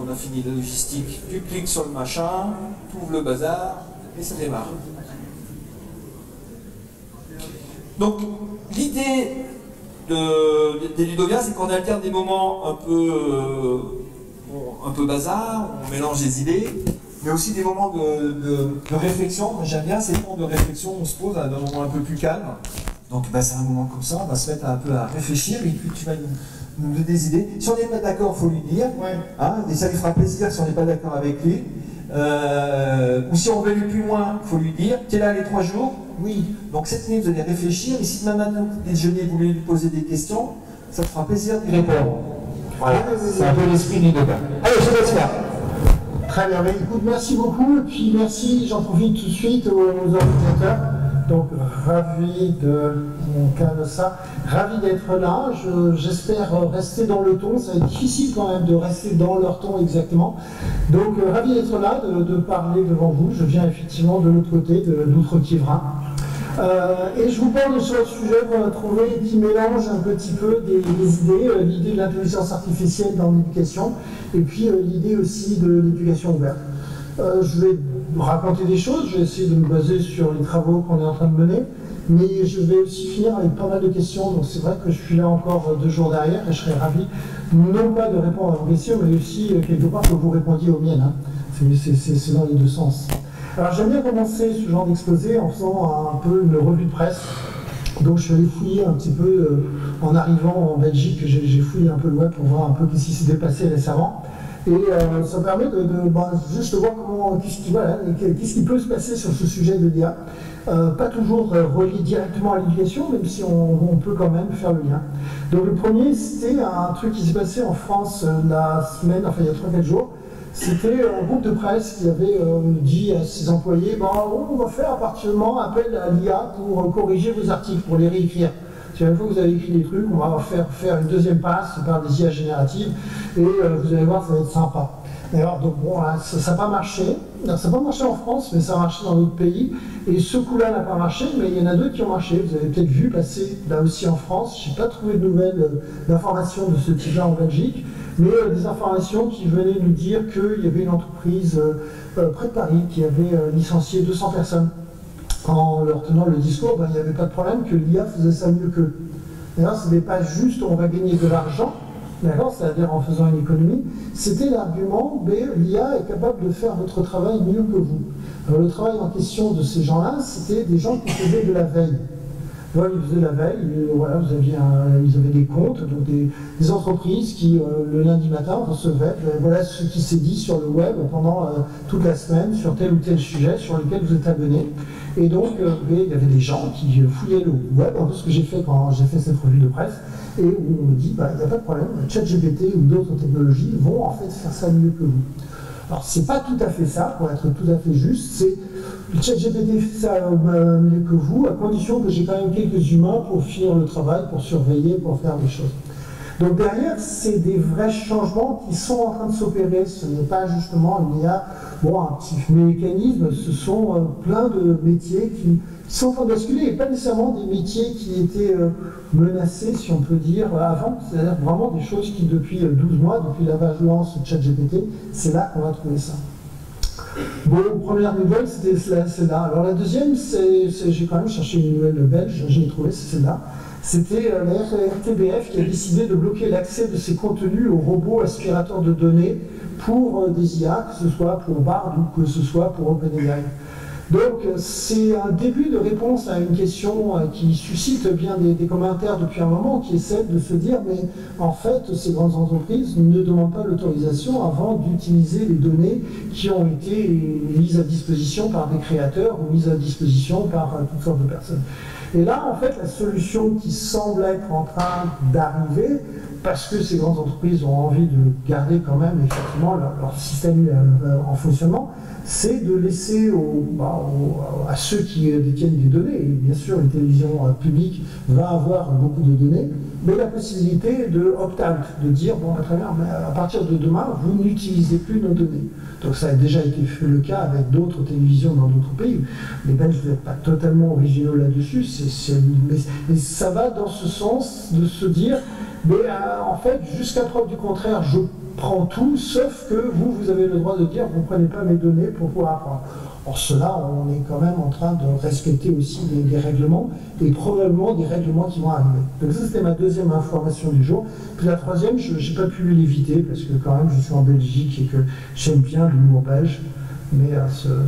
on a fini la logistique, tu cliques sur le machin, tu ouvres le bazar et ça démarre. Donc l'idée des Ludovias, c'est qu'on alterne des moments un peu bazar, on mélange des idées, mais aussi des moments de réflexion. J'aime bien ces moments de réflexion, on se pose à un moment un peu plus calme. Donc c'est un moment comme ça, on va se mettre un peu à réfléchir et puis tu vas nous donner des idées. Si on n'est pas d'accord, il faut lui dire, hein, et ça lui fera plaisir si on n'est pas d'accord avec lui. Ou si on veut aller plus loin, il faut lui dire, tu es là les 3 jours? Oui. Donc cette nuit, vous allez réfléchir, et si demain matin, au déjeuner, vous voulez lui poser des questions, ça te fera plaisir d'y répondre. Voilà, c'est un peu l'esprit du débat. Allez, je laisse faire. Très bien, mais écoute, merci beaucoup, et puis merci, j'en profite tout de suite aux organisateurs. Donc, ravi de mon cas de ça, ravi d'être là. J'espère rester dans le ton. Ça va être difficile quand même de rester dans leur ton exactement. Donc, ravi d'être là, de parler devant vous. Je viens effectivement de l'autre côté, d'Outre-Quiévrain. Et je vous parle sur le sujet qu'on va trouver qui mélange un petit peu des idées, l'idée de l'intelligence artificielle dans l'éducation, et puis l'idée aussi de l'éducation ouverte. Je vais raconter des choses, je vais essayer de me baser sur les travaux qu'on est en train de mener, mais je vais aussi finir avec pas mal de questions, donc c'est vrai que je suis là encore 2 jours derrière et je serais ravi, non pas de répondre à vos questions, mais aussi quelque part que vous répondiez aux miennes. Hein. C'est dans les 2 sens. Alors j'aime bien commencer ce genre d'exposé en faisant un peu une revue de presse. Donc je suis allé fouiller un petit peu, en arrivant en Belgique, j'ai fouillé un peu le web pour voir un peu ce qui s'était passé récemment. Et ça permet juste de voir qu'est-ce qui peut se passer sur ce sujet de l'IA. Pas toujours relié directement à l'éducation, même si on peut quand même faire le lien. Donc le premier, c'était un truc qui s'est passé en France la semaine, enfin il y a 3-4 jours. C'était un groupe de presse qui avait dit à ses employés, on va faire partiellement appel à l'IA pour corriger vos articles, pour les réécrire. Une fois que vous avez écrit des trucs, on va faire une deuxième passe par des IA génératives et vous allez voir, ça va être sympa. D'ailleurs, donc bon, ça n'a pas marché. Ça n'a pas marché en France, mais ça a marché dans d'autres pays. Et ce coup-là n'a pas marché, mais il y en a d'autres qui ont marché. Vous avez peut-être vu passer là aussi en France. Je n'ai pas trouvé de nouvelles d'informations de ce type-là en Belgique, mais des informations qui venaient nous dire qu'il y avait une entreprise près de Paris qui avait licencié 200 personnes. En leur tenant le discours, il n'y avait pas de problème que l'IA faisait ça mieux qu'eux. D'ailleurs, ce n'est pas juste on va gagner de l'argent, c'est-à-dire en faisant une économie, c'était l'argument, l'IA est capable de faire votre travail mieux que vous. Alors, le travail en question de ces gens-là, c'était des gens qui faisaient de la veille. Voilà, ils faisaient la veille, voilà, ils avaient des comptes, donc des entreprises qui, le lundi matin, recevaient, voilà ce qui s'est dit sur le web pendant toute la semaine, sur tel ou tel sujet sur lequel vous êtes abonné. Et donc, il y avait des gens qui fouillaient le web, un peu ce que j'ai fait quand j'ai fait cette revue de presse, et où on me dit, il n'y a pas de problème, ChatGPT ou d'autres technologies vont en fait faire ça mieux que vous. Alors, c'est pas tout à fait ça, pour être tout à fait juste, c'est ChatGPT fait ça mieux que vous, à condition que j'ai quand même quelques humains pour finir le travail, pour surveiller, pour faire des choses. Donc derrière, c'est des vrais changements qui sont en train de s'opérer. Ce n'est pas justement une IA, un petit mécanisme, ce sont plein de métiers qui sont en train de basculer, et pas nécessairement des métiers qui étaient menacés, si on peut dire, avant. C'est-à-dire vraiment des choses qui, depuis 12 mois, depuis l'avènement de ChatGPT, c'est là qu'on va trouver ça. Bon, première nouvelle, c'était celle-là. Alors la deuxième, j'ai quand même cherché une nouvelle belge, je l'ai trouvée, c'est celle-là. C'était la RTBF qui a décidé de bloquer l'accès de ses contenus aux robots aspirateurs de données pour des IA, que ce soit pour Bard ou que ce soit pour OpenAI. Donc c'est un début de réponse à une question qui suscite bien des commentaires depuis un moment, qui est celle de se dire, mais en fait, ces grandes entreprises ne demandent pas l'autorisation avant d'utiliser les données qui ont été mises à disposition par des créateurs ou mises à disposition par toutes sortes de personnes. Et là, en fait, la solution qui semble être en train d'arriver, parce que ces grandes entreprises ont envie de garder quand même effectivement leur système en fonctionnement, c'est de laisser à ceux qui détiennent des données, et bien sûr une télévision publique va avoir beaucoup de données, mais la possibilité de opt-out, de dire, très bien, mais à partir de demain, vous n'utilisez plus nos données. Donc ça a déjà été fait le cas avec d'autres télévisions dans d'autres pays. Les Belges ne sont pas totalement originaux là-dessus, mais ça va dans ce sens de se dire, mais en fait, jusqu'à preuve du contraire, je prends tout, sauf que vous avez le droit de dire, vous ne prenez pas mes données pour pouvoir apprendre. Or cela, on est quand même en train de respecter aussi des règlements, et probablement des règlements qui vont arriver. Donc ça, c'était ma deuxième information du jour. Puis la troisième, je n'ai pas pu l'éviter, parce que quand même, je suis en Belgique et que j'aime bien l'humour belge, mais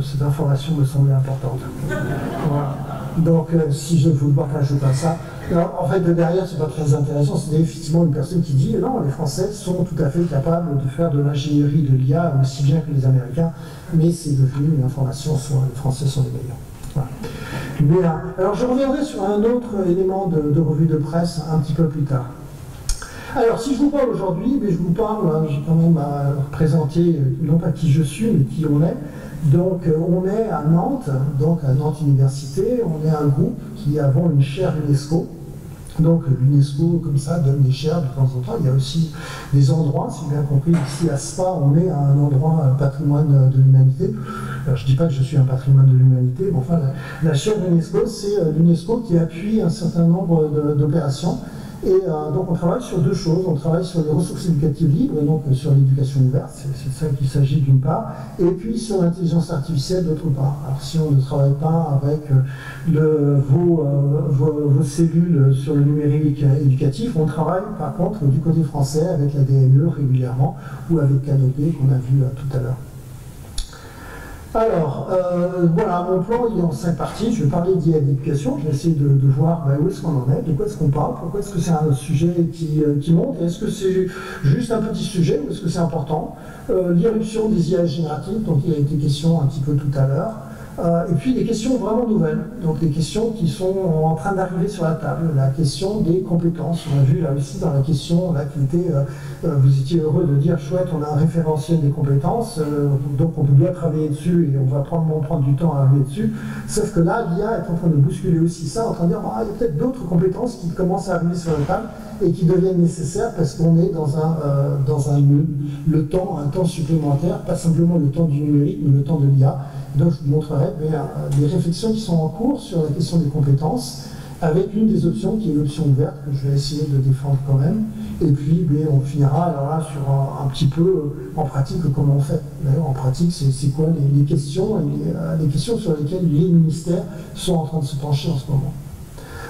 cette information me semblait importante. Voilà. Donc si je vous le partage pas ça, alors, en fait, de derrière, c'est pas très intéressant, c'est effectivement une personne qui dit non, les Français sont tout à fait capables de faire de l'ingénierie de l'IA aussi bien que les Américains, mais c'est devenu une information sur les Français sont les meilleurs. Voilà. Mais, alors je reviendrai sur un autre élément de revue de presse un petit peu plus tard. Alors si je vous parle aujourd'hui, je vous parle, j'ai quand même à présenter non pas qui je suis, mais qui on est. Donc on est à Nantes, donc à Nantes Université, on est un groupe qui avons une chaire UNESCO. Donc l'UNESCO, comme ça, donne des chaires de temps en temps. Il y a aussi des endroits, si j'ai bien compris, ici à Spa, on est à un endroit, un patrimoine de l'humanité. Alors je ne dis pas que je suis un patrimoine de l'humanité, mais enfin, la chaire UNESCO, c'est l'UNESCO qui appuie un certain nombre d'opérations. Et donc on travaille sur deux choses, on travaille sur les ressources éducatives libres, donc sur l'éducation ouverte, c'est de ça qu'il s'agit d'une part, et puis sur l'intelligence artificielle d'autre part. Alors si on ne travaille pas avec vos cellules sur le numérique éducatif, on travaille par contre du côté français avec la DNE régulièrement, ou avec Canopé qu'on a vu tout à l'heure. Alors, voilà, mon plan il est en 5 parties. Je vais parler d'IA d'éducation, je vais essayer de voir où est-ce qu'on en est, de quoi est-ce qu'on parle, pourquoi est-ce que c'est un sujet qui monte, est-ce que c'est juste un petit sujet ou est-ce que c'est important, l'irruption des IA génératives, dont il a été question un petit peu tout à l'heure, et puis des questions vraiment nouvelles, donc des questions qui sont en train d'arriver sur la table, la question des compétences. On a vu là aussi dans la question là, qui était, vous étiez heureux de dire chouette, on a un référentiel des compétences, donc on peut bien travailler dessus et on va prendre du temps à arriver dessus, sauf que là l'IA est en train de bousculer aussi ça, en train de dire il y a peut-être d'autres compétences qui commencent à arriver sur la table et qui deviennent nécessaires parce qu'on est dans un temps supplémentaire, pas simplement le temps du numérique, mais le temps de l'IA. Donc je vous montrerai des réflexions qui sont en cours sur la question des compétences, avec une des options qui est l'option ouverte, que je vais essayer de défendre quand même. Et puis on finira alors là sur un petit peu en pratique comment on fait. D'ailleurs en pratique, c'est quoi les questions, les questions sur lesquelles les ministères sont en train de se pencher en ce moment.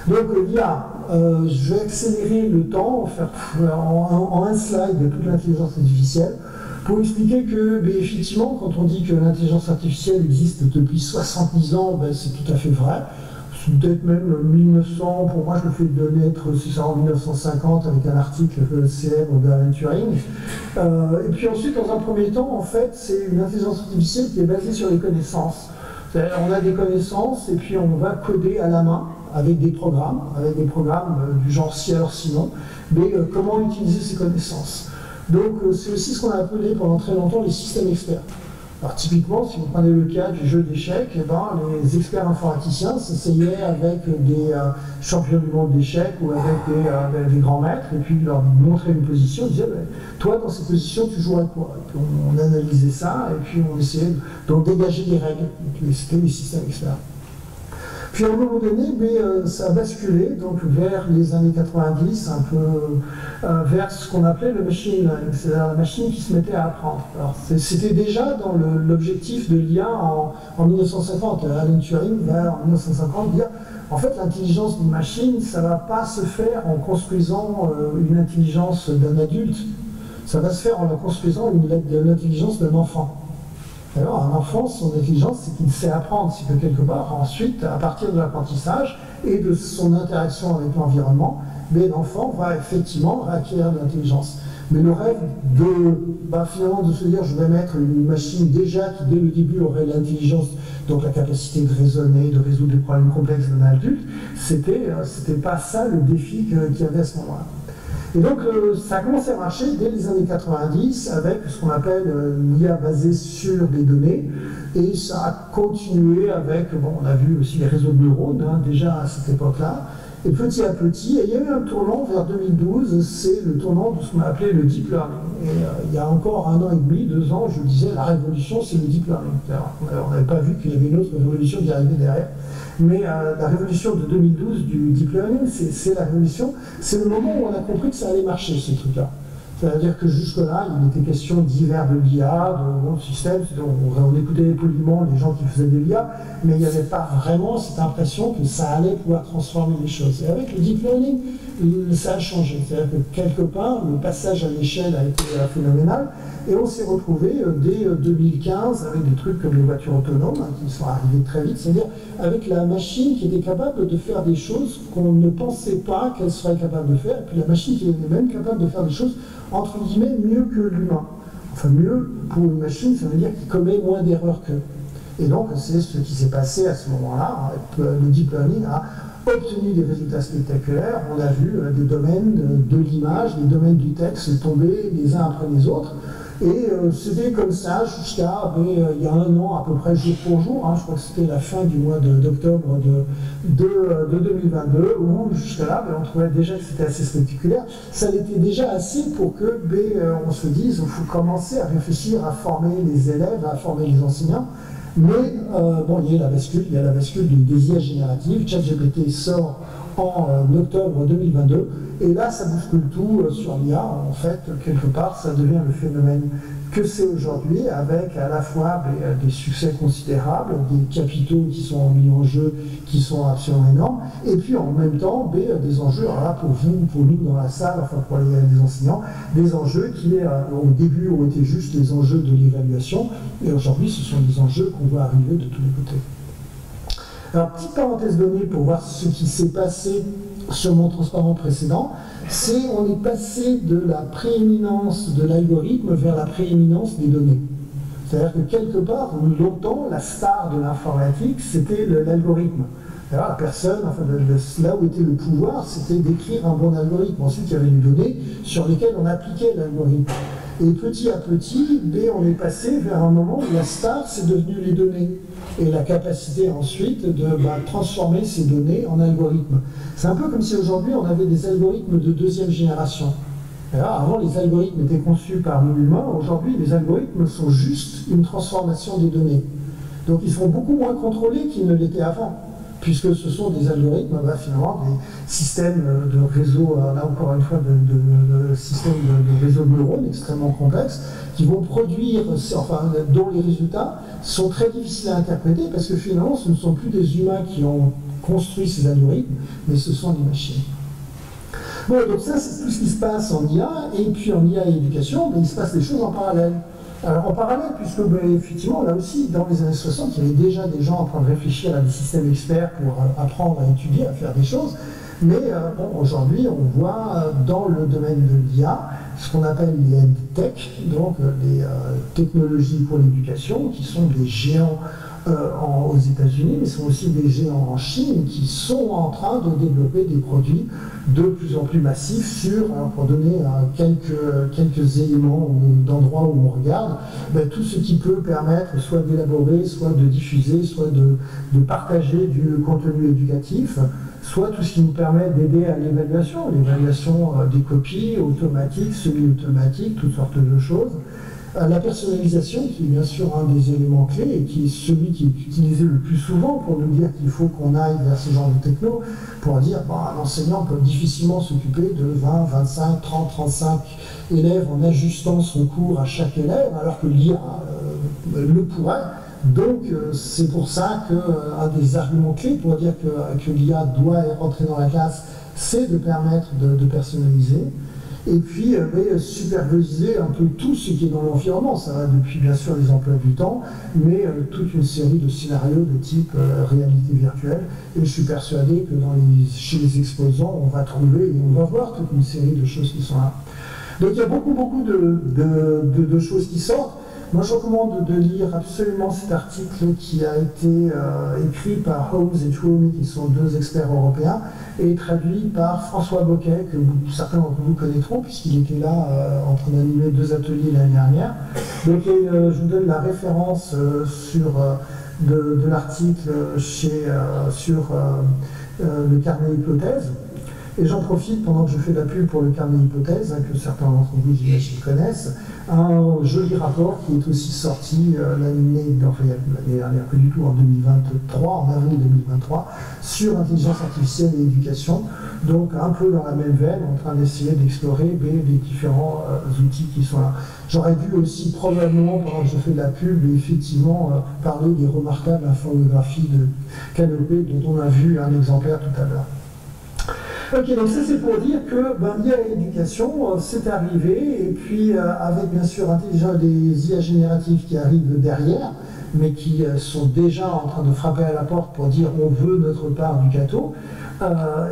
Donc l'IA, je vais accélérer le temps, faire en un slide toute l'intelligence artificielle, pour expliquer que, effectivement, quand on dit que l'intelligence artificielle existe depuis 70 ans, c'est tout à fait vrai. C'est peut-être même 1900, pour moi je le fais de naître, c'est ça, en 1950, avec un article célèbre d'Alan Turing. Et puis ensuite, dans un premier temps, en fait, c'est une intelligence artificielle qui est basée sur les connaissances. C'est-à-dire, on a des connaissances, et puis on va coder à la main, avec des programmes du genre si alors sinon, mais comment utiliser ces connaissances. Donc c'est aussi ce qu'on a appelé pendant très longtemps les systèmes experts. Alors typiquement, si vous prenez le cas du jeu d'échecs, les experts informaticiens s'essayaient avec des champions du monde d'échecs ou avec des grands maîtres, et puis ils leur montraient une position, ils disaient toi dans cette position tu jouerais quoi? Et puis on analysait ça, et puis on essayait de dégager des règles. C'était les systèmes experts. Puis à un moment donné, ça a basculé donc, vers les années 90, un peu vers ce qu'on appelait le machine learning, c'est-à-dire la machine qui se mettait à apprendre. Alors c'était déjà dans l'objectif de l'IA en 1950, Alan Turing va en 1950 dire en fait l'intelligence d'une machine, ça ne va pas se faire en construisant une intelligence d'un adulte, ça va se faire en construisant l'intelligence d'un enfant. Alors, un enfant, son intelligence, c'est qu'il sait apprendre, c'est que quelque part, ensuite, à partir de l'apprentissage et de son interaction avec l'environnement, l'enfant va effectivement acquérir de l'intelligence. Mais le rêve finalement de se dire je vais mettre une machine déjà qui dès le début aurait l'intelligence, donc la capacité de raisonner, de résoudre des problèmes complexes d'un adulte, c'était pas ça le défi qu'il y avait à ce moment-là. Et donc ça a commencé à marcher dès les années 90 avec ce qu'on appelle l'IA basée sur des données, et ça a continué avec, on a vu aussi les réseaux de neurones déjà à cette époque-là, Et petit à petit, et il y a eu un tournant vers 2012, c'est le tournant de ce qu'on a appelé le deep learning. Et il y a encore 1 an et demi, 2 ans, je disais, la révolution, c'est le deep learning. On n'avait pas vu qu'il y avait une autre révolution qui arrivait derrière. Mais la révolution de 2012 du deep learning, c'est la révolution, c'est le moment où on a compris que ça allait marcher, ces trucs-là. C'est-à-dire que jusque-là, il était question d'hiver de l'IA, de système, on écoutait poliment les gens qui faisaient de l'IA, mais il n'y avait pas vraiment cette impression que ça allait pouvoir transformer les choses. Et avec le deep learning, ça a changé. C'est-à-dire que quelque part, le passage à l'échelle a été phénoménal, et on s'est retrouvé dès 2015 avec des trucs comme les voitures autonomes, qui sont arrivées très vite, c'est-à-dire avec la machine qui était capable de faire des choses qu'on ne pensait pas qu'elle serait capable de faire, et puis la machine qui est même capable de faire des choses entre guillemets, mieux que l'humain. Enfin, mieux pour une machine, ça veut dire qu'il commet moins d'erreurs qu'eux. Et donc, c'est ce qui s'est passé à ce moment-là. Le deep learning a obtenu des résultats spectaculaires. On a vu des domaines de l'image, des domaines du texte tomber les uns après les autres. Et c'était comme ça jusqu'à, il y a 1 an à peu près, jour pour jour, je crois que c'était la fin du mois d'octobre de 2022, où jusqu'à là, on trouvait déjà que c'était assez spectaculaire. Ça l'était déjà assez pour que on se dise, il faut commencer à réfléchir à former les élèves, à former les enseignants. Mais il y a la bascule des IA génératives. ChatGPT sort en octobre 2022, et là ça bouscule tout sur l'IA. En fait, quelque part, ça devient le phénomène que c'est aujourd'hui, avec à la fois des succès considérables, des capitaux qui sont mis en jeu, qui sont absolument énormes, et puis en même temps des enjeux, alors là pour vous, pour nous dans la salle, enfin pour les enseignants, des enjeux qui au début ont été juste des enjeux de l'évaluation, et aujourd'hui ce sont des enjeux qu'on voit arriver de tous les côtés. Alors, petite parenthèse donnée pour voir ce qui s'est passé sur mon transparent précédent, c'est on est passé de la prééminence de l'algorithme vers la prééminence des données. C'est-à-dire que quelque part, longtemps, la star de l'informatique, c'était l'algorithme. Alors, la personne, là où était le pouvoir, c'était d'écrire un bon algorithme. Ensuite, il y avait les données sur lesquelles on appliquait l'algorithme. Et petit à petit, on est passé vers un moment où la star, c'est devenu les données. Et la capacité ensuite de transformer ces données en algorithmes. C'est un peu comme si aujourd'hui on avait des algorithmes de 2e génération. Alors, avant, les algorithmes étaient conçus par nous humains. Aujourd'hui, les algorithmes sont juste une transformation des données. Donc ils sont beaucoup moins contrôlés qu'ils ne l'étaient avant, puisque ce sont des algorithmes, finalement, des systèmes de réseaux, là encore une fois, de systèmes de réseaux de neurones extrêmement complexes, qui vont produire, dont les résultats sont très difficiles à interpréter, parce que finalement, ce ne sont plus des humains qui ont construit ces algorithmes, mais ce sont des machines. Bon, donc ça, c'est tout ce qui se passe en IA, et puis en IA et éducation, il se passe des choses en parallèle. Alors en parallèle, puisque effectivement, là aussi, dans les années 60, il y avait déjà des gens en train de réfléchir à des systèmes experts pour apprendre à étudier, à faire des choses, mais aujourd'hui, on voit dans le domaine de l'IA ce qu'on appelle les EdTech, donc les technologies pour l'éducation, qui sont des géants aux États-Unis, mais sont aussi des géants en Chine qui sont en train de développer des produits de plus en plus massifs sur, pour donner quelques éléments d'endroits où on regarde, tout ce qui peut permettre soit d'élaborer, soit de diffuser, soit de partager du contenu éducatif, soit tout ce qui nous permet d'aider à l'évaluation des copies automatiques, semi-automatiques, toutes sortes de choses. La personnalisation, qui est bien sûr un des éléments clés et qui est celui qui est utilisé le plus souvent pour nous dire qu'il faut qu'on aille vers ce genre de techno, pour dire un enseignant peut difficilement s'occuper de 20, 25, 30, 35 élèves en ajustant son cours à chaque élève, alors que l'IA le pourrait. Donc c'est pour ça qu'un des arguments clés pour dire que l'IA doit rentrer dans la classe, c'est de permettre de personnaliser. Et puis superviser un peu tout ce qui est dans l'environnement. Ça va depuis bien sûr les emplois du temps, mais toute une série de scénarios de type réalité virtuelle. Et je suis persuadé que chez les exposants, on va trouver et on va voir toute une série de choses qui sont là. Donc il y a beaucoup de choses qui sortent. Moi, je recommande de lire absolument cet article qui a été écrit par Holmes et Twomey, qui sont 2 experts européens, et traduit par François Boquet, que certains d'entre vous connaîtront, puisqu'il était là en train d'animer 2 ateliers l'année dernière. Donc, je vous donne la référence de l'article sur le carnet hypothèse. Et j'en profite pendant que je fais la pub pour le carnet hypothèse, que certains d'entre vous, j'imagine, connaissent, un joli rapport qui est aussi sorti l'année dernière, pas du tout, en 2023, en avril 2023, sur l'intelligence artificielle et l'éducation, donc un peu dans la même veine, en train d'essayer d'explorer les différents outils qui sont là. J'aurais dû aussi probablement, pendant que je fais de la pub, effectivement parler des remarquables infographies de Canopé, dont on a vu un exemplaire tout à l'heure. Ok, donc ça c'est pour dire que l'IA et l'éducation, c'est arrivé, et puis avec bien sûr des IA génératives qui arrivent derrière, mais qui sont déjà en train de frapper à la porte pour dire on veut notre part du gâteau,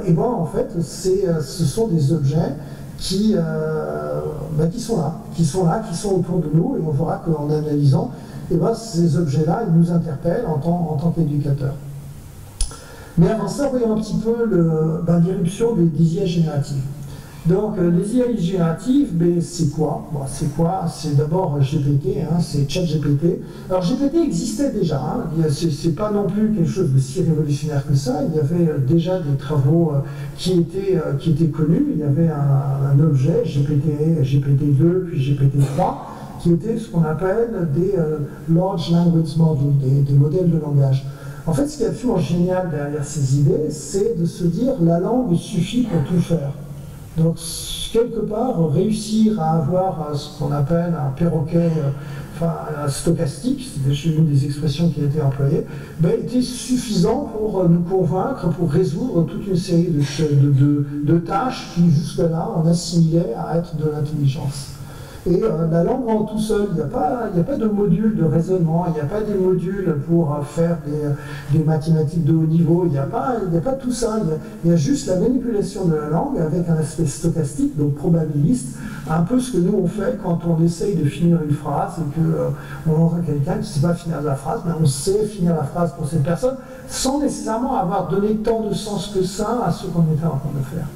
et bien en fait ce sont des objets qui sont là, qui sont autour de nous, et on verra qu'en analysant, ces objets-là, ils nous interpellent en tant qu'éducateurs. Mais avant ça, voyons un petit peu l'irruption des IA génératives. Donc, les IA génératives, c'est quoi? C'est d'abord GPT, c'est ChatGPT. Alors, GPT existait déjà, c'est pas non plus quelque chose de si révolutionnaire que ça. Il y avait déjà des travaux qui étaient connus. Il y avait un objet, GPT-2, puis GPT-3, qui était ce qu'on appelle des Large Language Models, des modèles de langage. En fait, ce qui est absolument génial derrière ces idées, c'est de se dire la langue suffit pour tout faire. Donc, quelque part, réussir à avoir ce qu'on appelle un perroquet stochastique, c'est une des expressions qui a été employée, était suffisant pour nous convaincre, pour résoudre toute une série de tâches qui, jusque-là, on assimilait à être de l'intelligence. Et la langue en tout seul, il n'y a pas de module de raisonnement, il n'y a pas des modules pour faire des mathématiques de haut niveau, il n'y a pas tout ça, il y a juste la manipulation de la langue avec un aspect stochastique, donc probabiliste, un peu ce que nous on fait quand on essaye de finir une phrase et qu'on entend quelqu'un qui ne sait pas finir la phrase, mais on sait finir la phrase pour cette personne, sans nécessairement avoir donné tant de sens que ça à ce qu'on était en train de faire.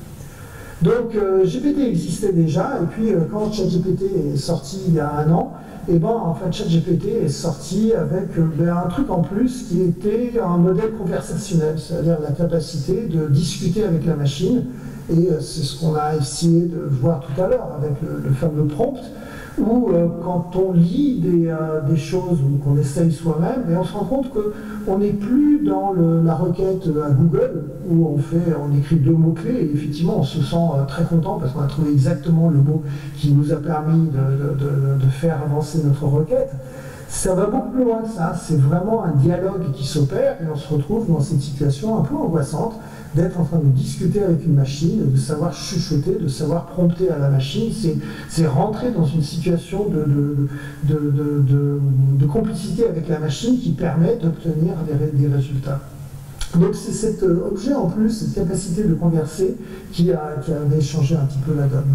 Donc GPT existait déjà, et puis quand ChatGPT est sorti il y a un an, ChatGPT est sorti avec un truc en plus qui était un modèle conversationnel, c'est-à-dire la capacité de discuter avec la machine, et c'est ce qu'on a essayé de voir tout à l'heure avec le fameux prompt, où quand on lit des choses ou qu'on essaye soi-même, on se rend compte qu'on n'est plus dans la requête à Google où on écrit 2 mots-clés et effectivement on se sent très content parce qu'on a trouvé exactement le mot qui nous a permis de faire avancer notre requête. Ça va beaucoup plus loin que ça, c'est vraiment un dialogue qui s'opère et on se retrouve dans cette situation un peu angoissante d'être en train de discuter avec une machine, de savoir chuchoter, de savoir prompter à la machine, c'est rentrer dans une situation de complicité avec la machine qui permet d'obtenir des résultats. Donc c'est cet objet en plus, cette capacité de converser qui avait changé un petit peu la donne.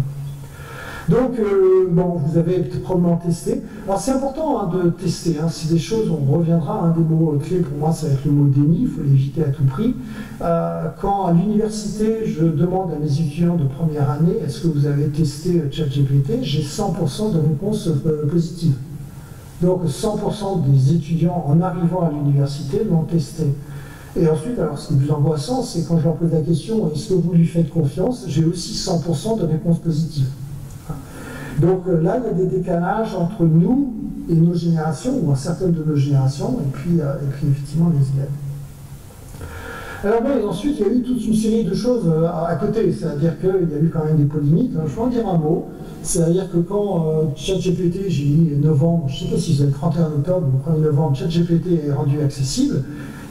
Donc, vous avez probablement testé. Alors, c'est important de tester. C'est des choses, on reviendra. Un des mots clés pour moi, ça va être le mot déni. Il faut l'éviter à tout prix. Quand à l'université, je demande à mes étudiants de première année, est-ce que vous avez testé ChatGPT, j'ai 100% de réponses positives. Donc, 100% des étudiants, en arrivant à l'université, l'ont testé. Et ensuite, alors ce qui est plus angoissant, c'est quand je leur pose la question, est-ce que vous lui faites confiance, j'ai aussi 100% de réponses positives. Donc là, il y a des décalages entre nous et nos générations, ou certaines de nos générations, et puis effectivement les élèves. Alors et ensuite, il y a eu toute une série de choses à côté, c'est-à-dire qu'il y a eu quand même des polémiques. Je vais en dire un mot, c'est-à-dire que quand ChatGPT, j'ai mis novembre, je ne sais pas si c'est le 31 octobre ou le 1er novembre, ChatGPT est rendu accessible,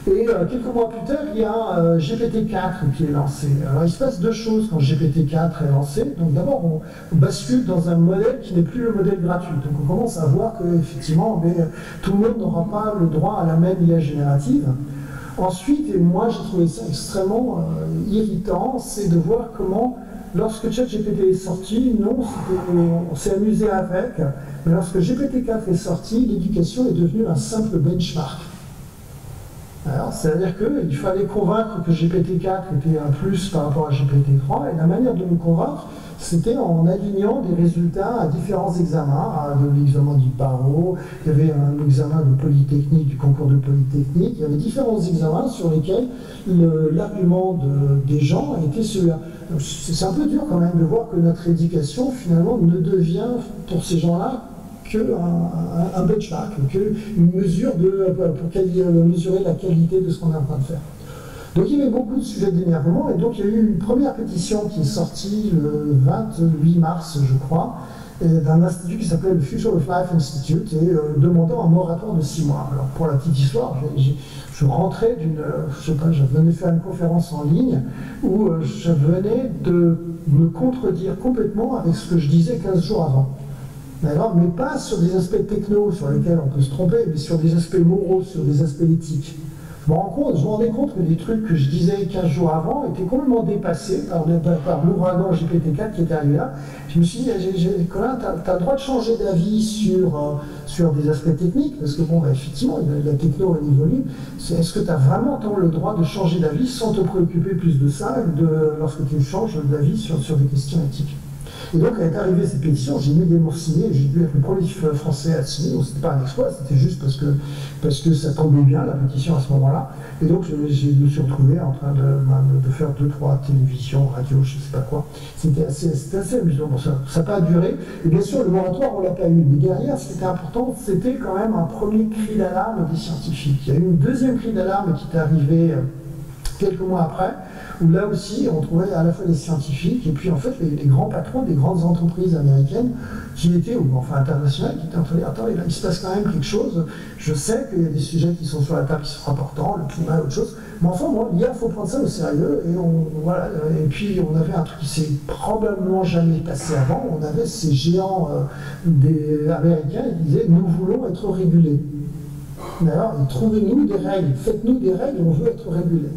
et quelques mois plus tard, il y a GPT-4 qui est lancé. Alors il se passe 2 choses quand GPT-4 est lancé. Donc d'abord, on bascule dans un modèle qui n'est plus le modèle gratuit. Donc on commence à voir qu'effectivement, tout le monde n'aura pas le droit à la même IA générative. Ensuite, et moi j'ai trouvé ça extrêmement irritant, c'est de voir comment, lorsque ChatGPT est sorti, on s'est amusé avec, mais lorsque GPT-4 est sorti, l'éducation est devenue un simple benchmark. C'est-à-dire qu'il fallait convaincre que GPT-4 était un plus par rapport à GPT-3, et la manière de nous convaincre, C'était en alignant des résultats à différents examens, l'examen du barreau, il y avait un examen de Polytechnique, du concours de Polytechnique, il y avait différents examens sur lesquels l'argument des gens était celui-là. C'est un peu dur quand même de voir que notre éducation finalement ne devient pour ces gens-là qu'un benchmark, qu'une mesure pour mesurer la qualité de ce qu'on est en train de faire. Donc il y avait beaucoup de sujets d'énervement, et donc il y a eu une première pétition qui est sortie le 28 mars, je crois, d'un institut qui s'appelait le Future of Life Institute, et demandant un moratoire de 6 mois. Alors pour la petite histoire, je rentrais je sais pas, je venais faire une conférence en ligne où je venais de me contredire complètement avec ce que je disais 15 jours avant. D'accord, mais pas sur des aspects techno sur lesquels on peut se tromper, mais sur des aspects moraux, sur des aspects éthiques. Je me rendais compte que les trucs que je disais 15 jours avant étaient complètement dépassés par l'ouragan GPT-4 qui était arrivé là. Je me suis dit, Colin, tu as le droit de changer d'avis sur des aspects techniques, parce que bon, effectivement, la techno elle évolue. Est-ce que tu as vraiment le droit de changer d'avis sans te préoccuper plus de ça lorsque tu changes d'avis sur des questions éthiques? Et donc, quand est arrivée cette pétition, j'ai immédiatement signé, j'ai dû être le premier français à signer, donc c'était pas un exploit, c'était juste parce que ça tombait bien, la pétition à ce moment-là. Et donc, je me suis retrouvé en train de faire 2-3 télévisions, radio, je sais pas quoi. C'était assez amusant. Bon, ça n'a pas duré. Et bien sûr, le moratoire, on l'a pas eu. Mais derrière, ce qui était important, c'était quand même un premier cri d'alarme des scientifiques. Il y a eu une deuxième cri d'alarme qui est arrivé quelques mois après, où là aussi on trouvait à la fois les scientifiques et puis en fait les grands patrons des grandes entreprises américaines qui étaient, ou enfin internationales, qui étaient en train de dire attends, il se passe quand même quelque chose, je sais qu'il y a des sujets qui sont sur la table qui sont importants, le climat et autre chose, mais enfin bon, il faut prendre ça au sérieux, et voilà, et puis on avait un truc qui s'est probablement jamais passé avant, on avait ces géants américains qui disaient nous voulons être régulés. D'ailleurs, trouvez-nous des règles, faites-nous des règles, on veut être régulés.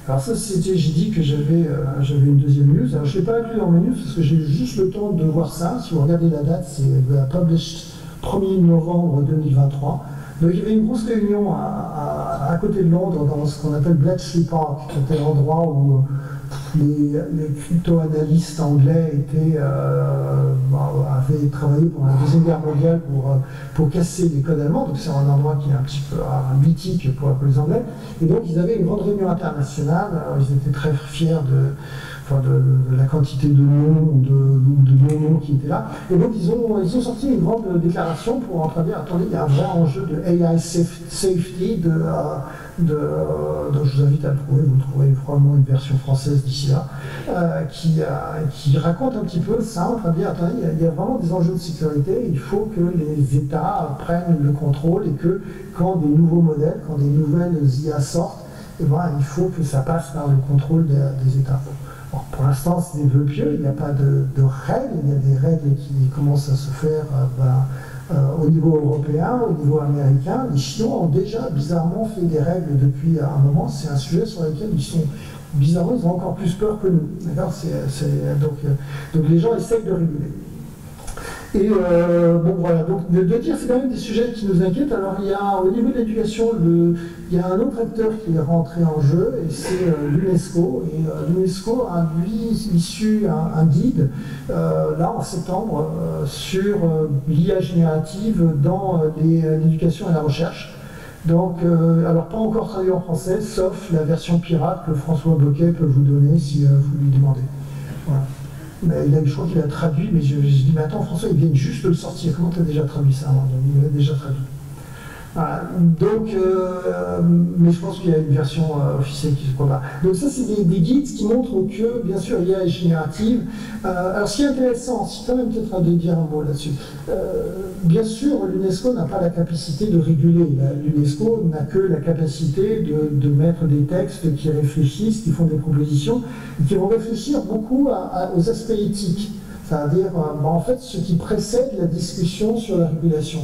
Alors ça, j'ai dit que j'avais une deuxième news. Alors je ne l'ai pas inclus dans mes news parce que j'ai eu juste le temps de voir ça. Si vous regardez la date, c'est published 1er novembre 2023. Donc il y avait une grosse réunion à côté de Londres, dans ce qu'on appelle Bletchley Park, qui était l'endroit où les crypto-analystes anglais avaient travaillé pendant la Deuxième Guerre mondiale pour casser les codes allemands. Donc c'est un endroit qui est un petit peu mythique pour les Anglais. Et donc ils avaient une grande réunion internationale. Alors, ils étaient très fiers de la quantité de noms ou de non-noms qui étaient là. Et donc ils ont sorti une grande déclaration pour en train de dire attendez, il y a un vrai enjeu de AI safety, donc je vous invite à le trouver, vous trouverez probablement une version française d'ici là, qui raconte un petit peu ça, en train de dire attendez, il y a vraiment des enjeux de sécurité, il faut que les États prennent le contrôle et que quand des nouveaux modèles, quand des nouvelles IA sortent, eh ben, il faut que ça passe par le contrôle des États. Bon, pour l'instant, c'est des vœux pieux, il n'y a pas de règles, il y a des règles qui commencent à se faire au niveau européen, au niveau américain. Les Chinois ont déjà bizarrement fait des règles depuis un moment, c'est un sujet sur lequel bizarrement, ils ont encore plus peur que nous. Donc les gens essayent de réguler. Et bon voilà, donc de dire c'est quand même des sujets qui nous inquiètent. Alors il y a au niveau de l'éducation, il y a un autre acteur qui est rentré en jeu et c'est l'UNESCO. Et l'UNESCO a lui issu un guide là en septembre sur l'IA générative dans l'éducation et la recherche. Donc, alors pas encore traduit en français, sauf la version pirate que François Boquet peut vous donner si vous lui demandez. Voilà. Mais je crois qu'il a traduit, mais je dis, mais attends François, il vient juste de le sortir, comment tu as déjà traduit ça? Il l'a déjà traduit. Voilà. Donc, mais je pense qu'il y a une version officielle qui se prépare. Donc ça, c'est des guides qui montrent que, bien sûr, l'IA est générative. Alors ce qui est intéressant, c'est quand même peut-être de dire un mot là-dessus. Bien sûr, l'UNESCO n'a pas la capacité de réguler. L'UNESCO n'a que la capacité de mettre des textes qui réfléchissent, qui font des propositions, et qui vont réfléchir beaucoup aux aspects éthiques. C'est-à-dire, en fait, ce qui précède la discussion sur la régulation.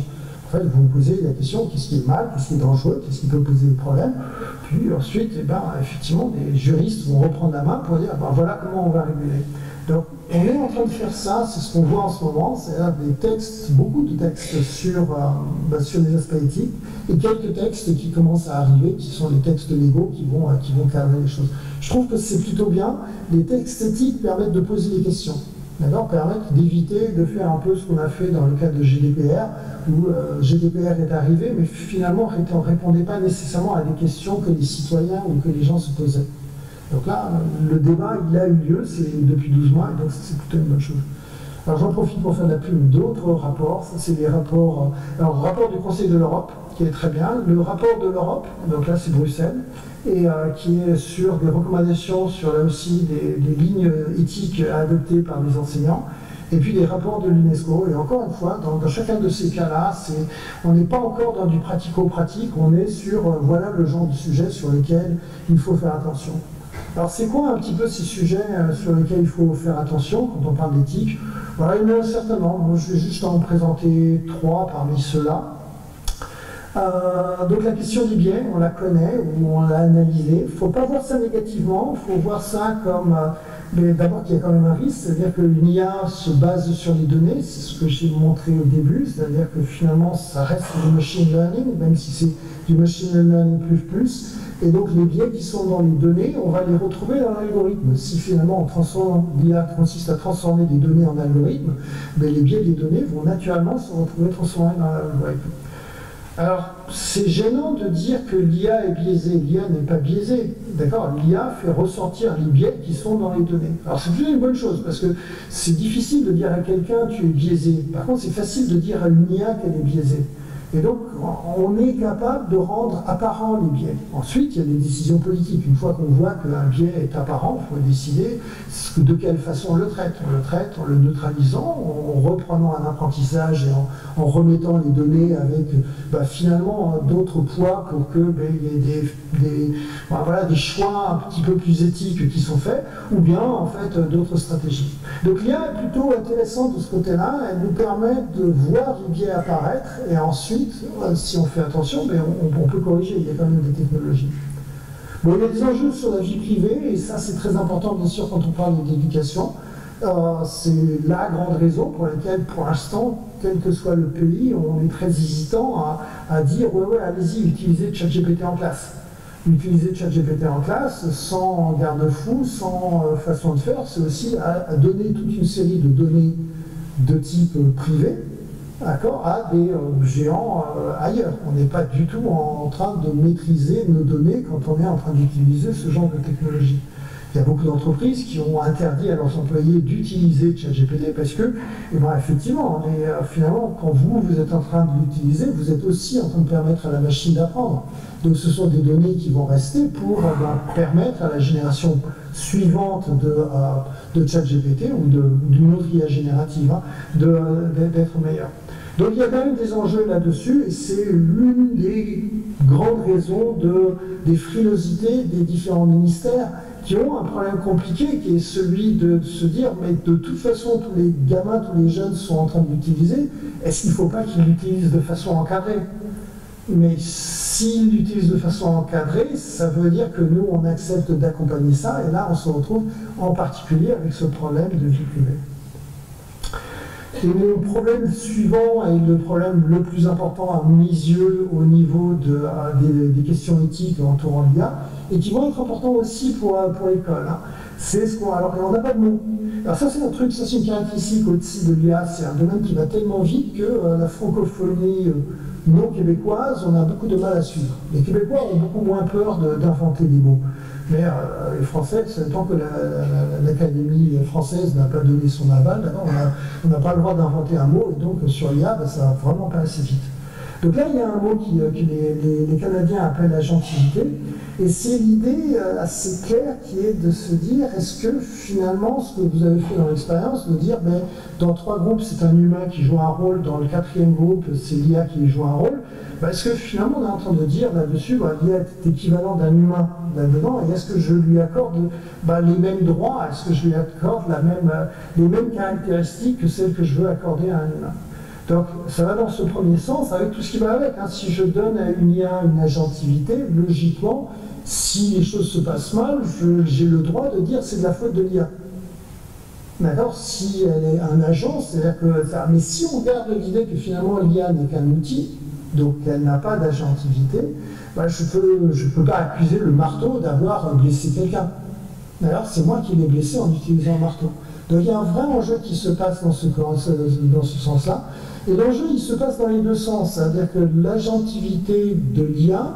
En fait, vous vous posez la question, qu'est-ce qui est mal, qu'est-ce qui est dangereux, qu'est-ce qui peut poser des problèmes. Puis ensuite, effectivement, des juristes vont reprendre la main pour dire, voilà comment on va réguler. Donc, on est en train de faire ça, c'est ce qu'on voit en ce moment, c'est-à-dire des textes, beaucoup de textes sur les aspects éthiques, et quelques textes qui commencent à arriver, qui sont les textes légaux qui vont cadrer les choses. Je trouve que c'est plutôt bien, les textes éthiques permettent de poser des questions. permettent d'éviter de faire un peu ce qu'on a fait dans le cadre de GDPR, où GDPR est arrivé, mais finalement ne répondait pas nécessairement à des questions que les citoyens ou que les gens se posaient. Donc là, le débat, il a eu lieu, c'est depuis 12 mois, et donc c'est plutôt une bonne chose. Alors j'en profite pour faire la pub d'autres rapports, ça c'est les rapports, alors le rapport du Conseil de l'Europe, qui est très bien, le rapport de l'Europe, donc là c'est Bruxelles, et qui est sur des recommandations sur là aussi des lignes éthiques à adopter par les enseignants, et puis des rapports de l'UNESCO. Et encore une fois, dans chacun de ces cas-là, on n'est pas encore dans du pratico-pratique, on est sur, voilà le genre de sujet sur lequel il faut faire attention. Alors c'est quoi un petit peu ces sujets sur lesquels il faut faire attention quand on parle d'éthique? Voilà, il y en a certainement. Moi, je vais juste en présenter 3 parmi ceux-là. Donc la question des biais, on la connaît, ou on l'a analysée. Il ne faut pas voir ça négativement, il faut voir ça comme... mais d'abord qu'il y a quand même un risque, c'est-à-dire qu'une IA se base sur les données, c'est ce que j'ai montré au début, c'est-à-dire que finalement ça reste du machine learning, même si c'est du machine learning plus, et donc les biais qui sont dans les données, on va les retrouver dans l'algorithme. Si finalement l'IA consiste à transformer des données en algorithmes, ben les biais des données vont naturellement se retrouver transformés dans l'algorithme. Alors, c'est gênant de dire que l'IA est biaisée. L'IA n'est pas biaisée, d'accord? L'IA fait ressortir les biais qui sont dans les données. Alors, c'est plutôt une bonne chose, parce que c'est difficile de dire à quelqu'un tu es biaisé. Par contre, c'est facile de dire à une IA qu'elle est biaisée. Et donc, on est capable de rendre apparents les biais. Ensuite, il y a des décisions politiques. Une fois qu'on voit qu'un biais est apparent, il faut décider de quelle façon on le traite. On le traite en le neutralisant, en reprenant un apprentissage et en remettant les données avec finalement d'autres poids pour qu'il y ait des choix un petit peu plus éthiques qui sont faits, ou bien en fait d'autres stratégies. Donc l'IA est plutôt intéressante de ce côté-là. Elle nous permet de voir les biais apparaître et ensuite, si on fait attention, on peut corriger, il y a quand même des technologies. Bon, il y a des enjeux sur la vie privée, et ça c'est très important bien sûr quand on parle d'éducation. C'est la grande raison pour laquelle, pour l'instant, quel que soit le pays, on est très hésitant à dire ouais, allez-y, utilisez ChatGPT en classe. Utiliser ChatGPT en classe sans garde-fou, sans façon de faire, c'est aussi à donner toute une série de données de type privé, d'accord, à des géants ailleurs. On n'est pas du tout en train de maîtriser nos données quand on est en train d'utiliser ce genre de technologie. Il y a beaucoup d'entreprises qui ont interdit à leurs employés d'utiliser ChatGPT parce que, effectivement, finalement, quand vous êtes en train de l'utiliser, vous êtes aussi en train de permettre à la machine d'apprendre. Donc ce sont des données qui vont rester pour permettre à la génération suivante de ChatGPT ou d'une autre IA générative d'être meilleure. Donc il y a quand même des enjeux là-dessus, et c'est l'une des grandes raisons des frilosités des différents ministères qui ont un problème compliqué, qui est celui de se dire, mais de toute façon, tous les gamins, tous les jeunes sont en train de l'utiliser, est-ce qu'il ne faut pas qu'ils l'utilisent de façon encadrée? Mais s'ils l'utilisent de façon encadrée, ça veut dire que nous, on accepte d'accompagner ça, et là, on se retrouve en particulier avec ce problème de vie privée. Et le problème suivant, et le problème le plus important à mes yeux au niveau des questions éthiques entourant l'IA, et qui vont être importants aussi pour l'école, c'est ce qu'on... Alors, on n'a pas de mots. Alors ça, c'est un truc, ça c'est une caractéristique au-dessus de l'IA, c'est un domaine qui va tellement vite que la francophonie non québécoise, on a beaucoup de mal à suivre. Les Québécois ont beaucoup moins peur d'inventer des mots. Mais les Français, tant que l'Académie française n'a pas donné son aval, on n'a pas le droit d'inventer un mot, et donc sur l'IA, ça va vraiment pas assez vite. Donc là, il y a un mot que les Canadiens appellent agentivité, et c'est l'idée assez claire qui est de se dire, est-ce que finalement, ce que vous avez fait dans l'expérience, de dire, dans 3 groupes, c'est un humain qui joue un rôle, dans le 4e groupe, c'est l'IA qui joue un rôle, est-ce que finalement, on est en train de dire là-dessus, l'IA est équivalent d'un humain là-dedans, et est-ce que je lui accorde les mêmes droits, est-ce que je lui accorde les mêmes caractéristiques que celles que je veux accorder à un humain? Donc ça va dans ce premier sens, avec tout ce qui va avec. Si je donne à une IA une agentivité, logiquement, si les choses se passent mal, j'ai le droit de dire c'est de la faute de l'IA. D'accord? Si elle est un agent, c'est-à-dire que... Mais si on garde l'idée que finalement l'IA n'est qu'un outil, donc elle n'a pas d'agentivité, je ne peux pas accuser le marteau d'avoir blessé quelqu'un. D'ailleurs, c'est moi qui l'ai blessé en utilisant un marteau. Donc il y a un vrai enjeu qui se passe dans ce sens-là. Et l'enjeu, il se passe dans les deux sens. C'est-à-dire que l'agentivité de l'IA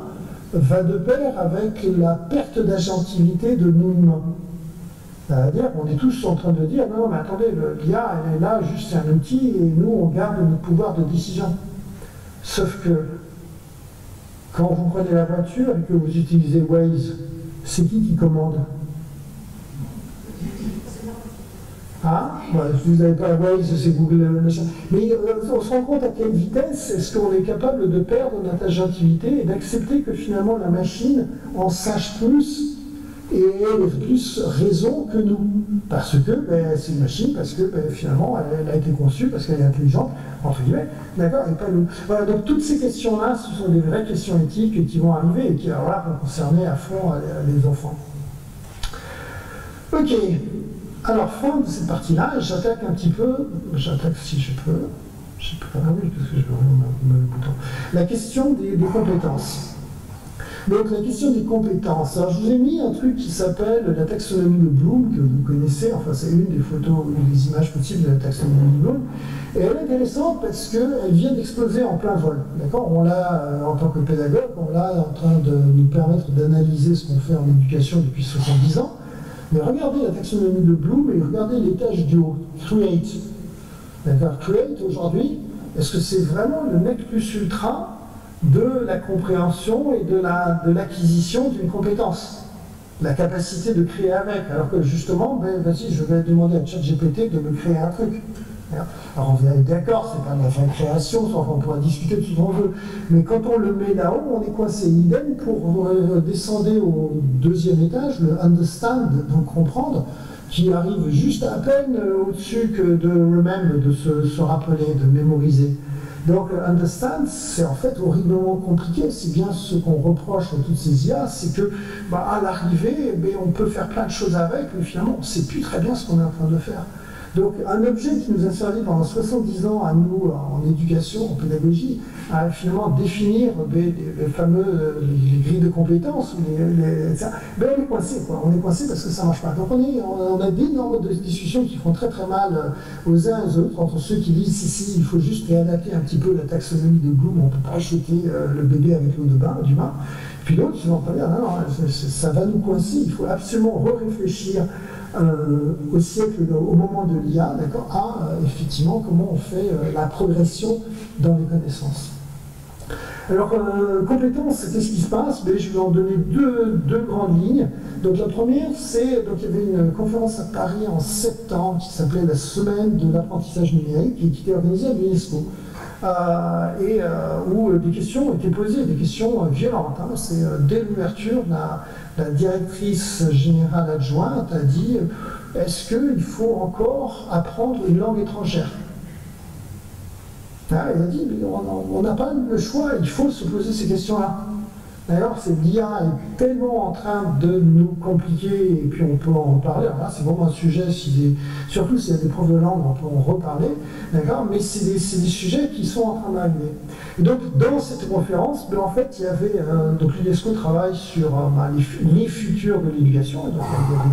va de pair avec la perte d'agentivité de nous humains. C'est-à-dire qu'on est tous en train de dire, non, mais attendez, l'IA, elle est là, juste c'est un outil, et nous, on garde notre pouvoir de décision. Sauf que, quand vous prenez la voiture et que vous utilisez Waze, c'est qui commande? Ah, vous n'avez pas Waze, c'est Google, machin. Mais on se rend compte à quelle vitesse est-ce qu'on est capable de perdre notre agentivité et d'accepter que finalement la machine en sache plus et ait plus raison que nous. Parce que c'est une machine, parce que finalement elle a été conçue, parce qu'elle est intelligente, entre guillemets, d'accord, et pas nous. Voilà, donc toutes ces questions-là, ce sont des vraies questions éthiques qui vont arriver et qui vont concerner à fond les enfants. Ok. Alors, fin de cette partie-là, j'attaque un petit peu, j'attaque si je peux, je peux pas oui, parce que je veux le bouton. La question des compétences. Donc, la question des compétences. Alors, je vous ai mis un truc qui s'appelle la taxonomie de Bloom, que vous connaissez, enfin, c'est une des photos, une des images possibles de la taxonomie de Bloom. Et elle est intéressante parce qu'elle vient d'exploser en plein vol. D'accord, on l'a, en tant que pédagogue, on l'a en train de nous permettre d'analyser ce qu'on fait en éducation depuis 70 ans. Mais regardez la taxonomie de Bloom et regardez l'étage du haut, Create. D'accord, Create aujourd'hui, est-ce que c'est vraiment le nec plus ultra de la compréhension et de l'acquisition d'une compétence? La capacité de créer avec, alors que justement, vas-y, je vais demander à ChatGPT de me créer un truc. Alors on va être d'accord, c'est pas de la fin de création, on pourra discuter de tout ce qu'on veut, mais quand on le met là-haut, on est coincé. Idem pour descendre au deuxième étage, le understand, donc comprendre, qui arrive juste à peine au-dessus que de remember, de se rappeler, de mémoriser. Donc understand, c'est en fait horriblement compliqué, c'est bien ce qu'on reproche à toutes ces IA, c'est que à l'arrivée, on peut faire plein de choses avec, mais finalement on ne sait plus très bien ce qu'on est en train de faire. Donc un objet qui nous a servi pendant 70 ans à nous, en éducation, en pédagogie, à finalement définir les fameux les grilles de compétences, on est coincé, quoi. On est coincé parce que ça ne marche pas. Donc on a d'énormes discussions qui font très très mal aux uns et aux autres, entre ceux qui disent si, il faut juste réadapter un petit peu la taxonomie de Bloom, on ne peut pas jeter le bébé avec l'eau de bain, du bain. Puis d'autres qui vont pas dire, non, ça va nous coincer, il faut absolument réfléchir au siècle, au moment de l'IA, d'accord, à effectivement comment on fait la progression dans les connaissances. Alors, compétences, qu'est-ce qui se passe? Je vais en donner deux grandes lignes. Donc la première, c'est, donc il y avait une conférence à Paris en septembre qui s'appelait la Semaine de l'apprentissage numérique et qui était organisée à l'UNESCO. Où des questions étaient posées, des questions violentes. C'est dès l'ouverture, la directrice générale adjointe a dit est-ce qu'il faut encore apprendre une langue étrangère? Elle a dit on n'a pas le choix, il faut se poser ces questions-là. D'ailleurs, l'IA est tellement en train de nous compliquer, et puis on peut en reparler. Alors là, c'est vraiment un sujet, surtout s'il y a des profs de langue, on peut en reparler, d'accord, mais c'est des sujets qui sont en train d'arriver. Et donc, dans cette conférence, en fait, il y avait, donc l'UNESCO travaille sur les futurs de l'éducation, donc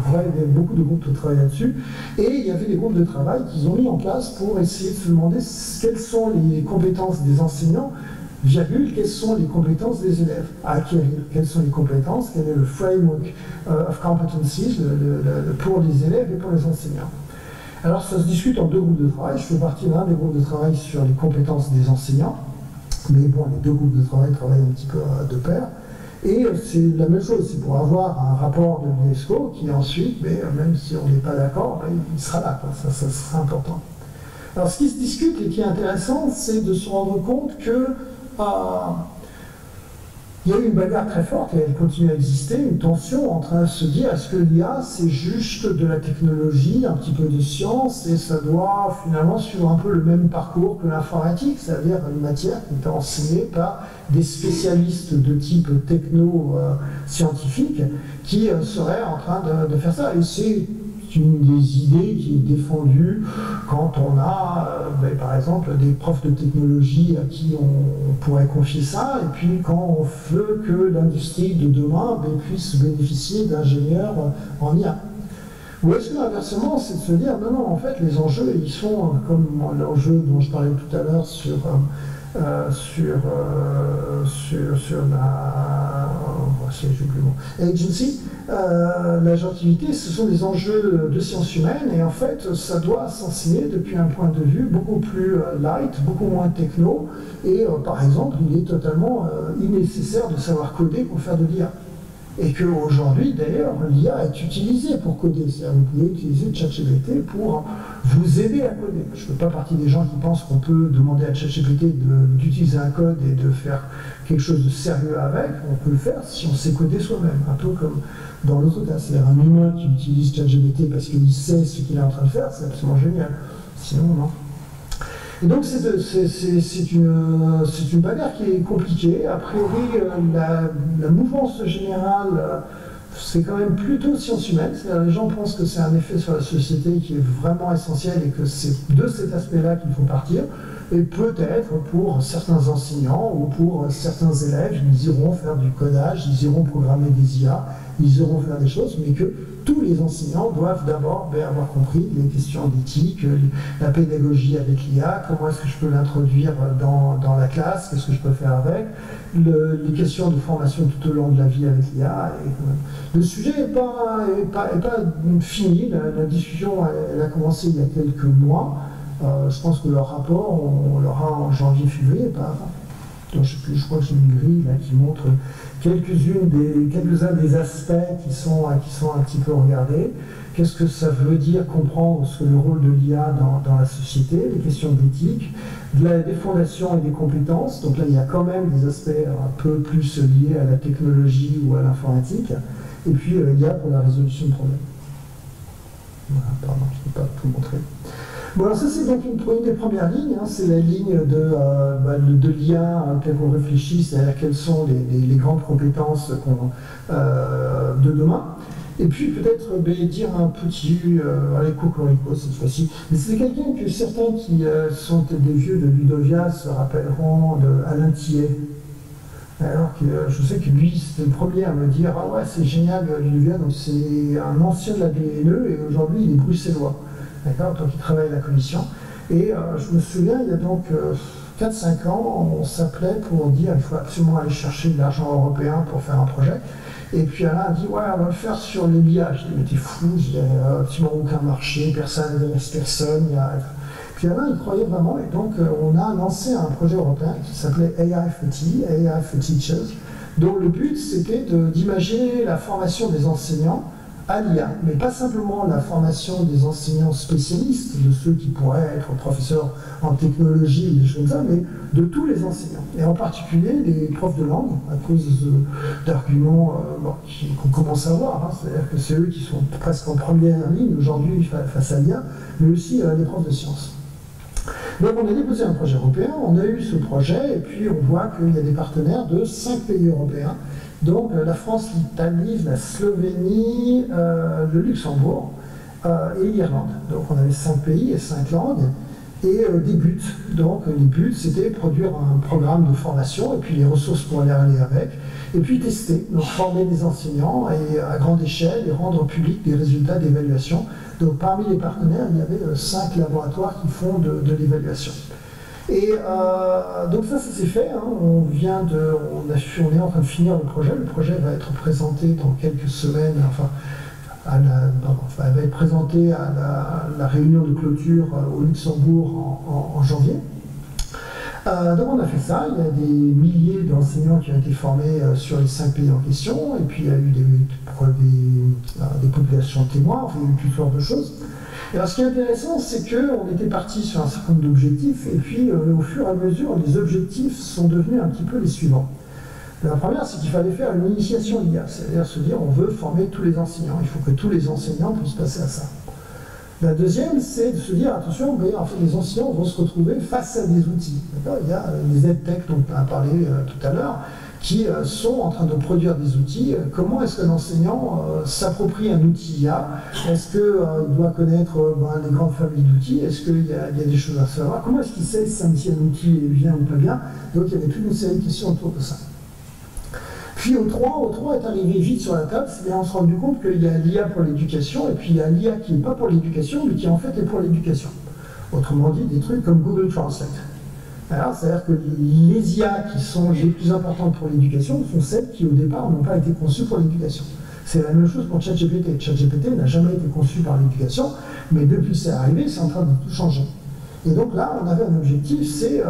il y avait beaucoup de groupes de travail là-dessus, et il y avait des groupes de travail qu'ils ont mis en place pour essayer de se demander quelles sont les compétences des enseignants, virgule, quelles sont les compétences des élèves à acquérir, quelles sont les compétences, quel est le framework of competencies pour les élèves et pour les enseignants. Alors ça se discute en deux groupes de travail, je fais partie d'un des groupes de travail sur les compétences des enseignants, mais bon, les deux groupes de travail travaillent un petit peu de pair, et c'est la même chose, c'est pour avoir un rapport de l'UNESCO qui ensuite, même si on n'est pas d'accord, il sera là, quoi. Ça sera important. Alors ce qui se discute et qui est intéressant, c'est de se rendre compte que il y a eu une bagarre très forte et elle continue à exister, une tension en train de se dire est-ce que l'IA c'est juste de la technologie, un petit peu de science et ça doit finalement suivre un peu le même parcours que l'informatique, c'est-à-dire une matière qui est enseignée par des spécialistes de type techno-scientifique qui seraient en train de faire ça. Et c'est une des idées qui est défendue quand on a, par exemple, des profs de technologie à qui on pourrait confier ça, et puis quand on veut que l'industrie de demain puisse bénéficier d'ingénieurs en IA. Ou est-ce que inversement, c'est de se dire, non, non, en fait, les enjeux, ils sont comme l'enjeu dont je parlais tout à l'heure sur j'ai oublié le mot, agency, l'agentivité, ce sont des enjeux de sciences humaines, et en fait, ça doit s'enseigner depuis un point de vue beaucoup plus light, beaucoup moins techno, et par exemple, il est totalement nécessaire de savoir coder pour faire de l'IA. Et qu'aujourd'hui, d'ailleurs, l'IA est utilisée pour coder. C'est-à-dire que vous pouvez utiliser ChatGPT pour vous aider à coder. Je ne fais pas partie des gens qui pensent qu'on peut demander à ChatGPT d'utiliser un code et de faire quelque chose de sérieux avec. On peut le faire si on sait coder soi-même. Un peu comme dans l'autre cas. C'est-à-dire un humain qui utilise ChatGPT parce qu'il sait ce qu'il est en train de faire, c'est absolument génial. Sinon, non. Et donc c'est une bagarre qui est compliquée. A priori, la mouvance générale, c'est quand même plutôt sciences humaines. Les gens pensent que c'est un effet sur la société qui est vraiment essentiel et que c'est de cet aspect-là qu'il faut partir. Et peut-être pour certains enseignants ou pour certains élèves, ils iront faire du codage, ils iront programmer des IA, ils iront faire des choses, mais que tous les enseignants doivent d'abord avoir compris les questions d'éthique, la pédagogie avec l'IA, comment est-ce que je peux l'introduire dans la classe, qu'est-ce que je peux faire avec, les questions de formation tout au long de la vie avec l'IA. Le sujet n'est pas fini, la discussion elle a commencé il y a quelques mois. Je pense que leur rapport, on l'aura en janvier-février, pas avant. Donc, je crois que j'ai une grille là, qui montre quelques-uns des aspects qui sont un petit peu regardés. Qu'est-ce que ça veut dire comprendre le rôle de l'IA dans la société, les questions d'éthique, des fondations et des compétences. Donc là, il y a quand même des aspects un peu plus liés à la technologie ou à l'informatique. Et puis, l'IA pour la résolution de problèmes. Voilà, pardon, je ne peux pas tout montrer. Bon, alors ça, c'est donc une des premières lignes, hein, c'est la ligne de l'IA telle qu'on réfléchit, c'est-à-dire quelles sont les grandes compétences de demain. Et puis peut-être dire un petit allez, cocorico cette fois-ci. Mais c'est quelqu'un que certains qui sont des vieux de Ludovia se rappelleront d'Alain Thier. Alors que je sais que lui, c'était le premier à me dire « Ah ouais, c'est génial, Ludovia, donc c'est un ancien de la BNE et aujourd'hui il est bruxellois. » D'accord, donc il travaille à la commission. Et je me souviens, il y a donc 4-5 ans, on s'appelait pour dire qu'il faut absolument aller chercher de l'argent européen pour faire un projet. Et puis Alain a dit, ouais, on va le faire sur les l'IA. Je dis, mais t'es fou, il n'y a absolument aucun marché, personne n'intéresse personne. Puis Alain, il croyait vraiment, et donc on a lancé un projet européen qui s'appelait AI for T, AI for Teachers, dont le but c'était d'imaginer la formation des enseignants à l'IA, mais pas simplement la formation des enseignants spécialistes, de ceux qui pourraient être professeurs en technologie ou des choses comme ça, mais de tous les enseignants, et en particulier les profs de langue, à cause d'arguments qu'on commence à voir, hein, c'est-à-dire que c'est eux qui sont presque en première ligne aujourd'hui face à l'IA, mais aussi les profs de sciences. Donc on a déposé un projet européen, on a eu ce projet, et puis on voit qu'il y a des partenaires de 5 pays européens, donc la France, l'Italie, la Slovénie, le Luxembourg et l'Irlande. Donc on avait 5 pays et 5 langues et des buts. Donc les buts, c'était produire un programme de formation et puis les ressources pour aller avec, et puis tester, donc former des enseignants et, à grande échelle et rendre public des résultats d'évaluation. Donc parmi les partenaires, il y avait 5 laboratoires qui font de l'évaluation. Et donc ça s'est fait, hein. On est en train de finir le projet va être présenté dans quelques semaines, elle va être présenté à la réunion de clôture au Luxembourg en janvier. Donc on a fait ça, il y a des milliers d'enseignants qui ont été formés sur les 5 pays en question, et puis il y a eu des populations témoins, enfin il y a eu toutes sortes de choses. Et alors ce qui est intéressant, c'est qu'on était parti sur un certain nombre d'objectifs, et puis au fur et à mesure, les objectifs sont devenus un petit peu les suivants. La première, c'est qu'il fallait faire une initiation à l'IA, c'est-à-dire se dire on veut former tous les enseignants, il faut que tous les enseignants puissent passer à ça. La deuxième, c'est de se dire attention, mais en fait, les enseignants vont se retrouver face à des outils. Il y a les EdTech dont on a parlé tout à l'heure, qui sont en train de produire des outils. Comment est-ce que l'enseignant s'approprie un outil IA? Est-ce qu'il doit connaître les grandes familles d'outils? Est-ce qu'il y a des choses à savoir? Comment est-ce qu'il sait si un outil est bien ou pas bien? Donc il y avait toute une série de questions autour de ça. Puis O3 est arrivé vite sur la table, c'est-à-dire on s'est rendu compte qu'il y a l'IA pour l'éducation, et puis il y a l'IA qui n'est pas pour l'éducation, mais qui en fait est pour l'éducation. Autrement dit, des trucs comme Google Translate. C'est-à-dire que les IA qui sont les plus importantes pour l'éducation sont celles qui au départ n'ont pas été conçues pour l'éducation. C'est la même chose pour ChatGPT. ChatGPT n'a jamais été conçu par l'éducation, mais depuis que c'est arrivé, c'est en train de tout changer. Et donc là, on avait un objectif, c'est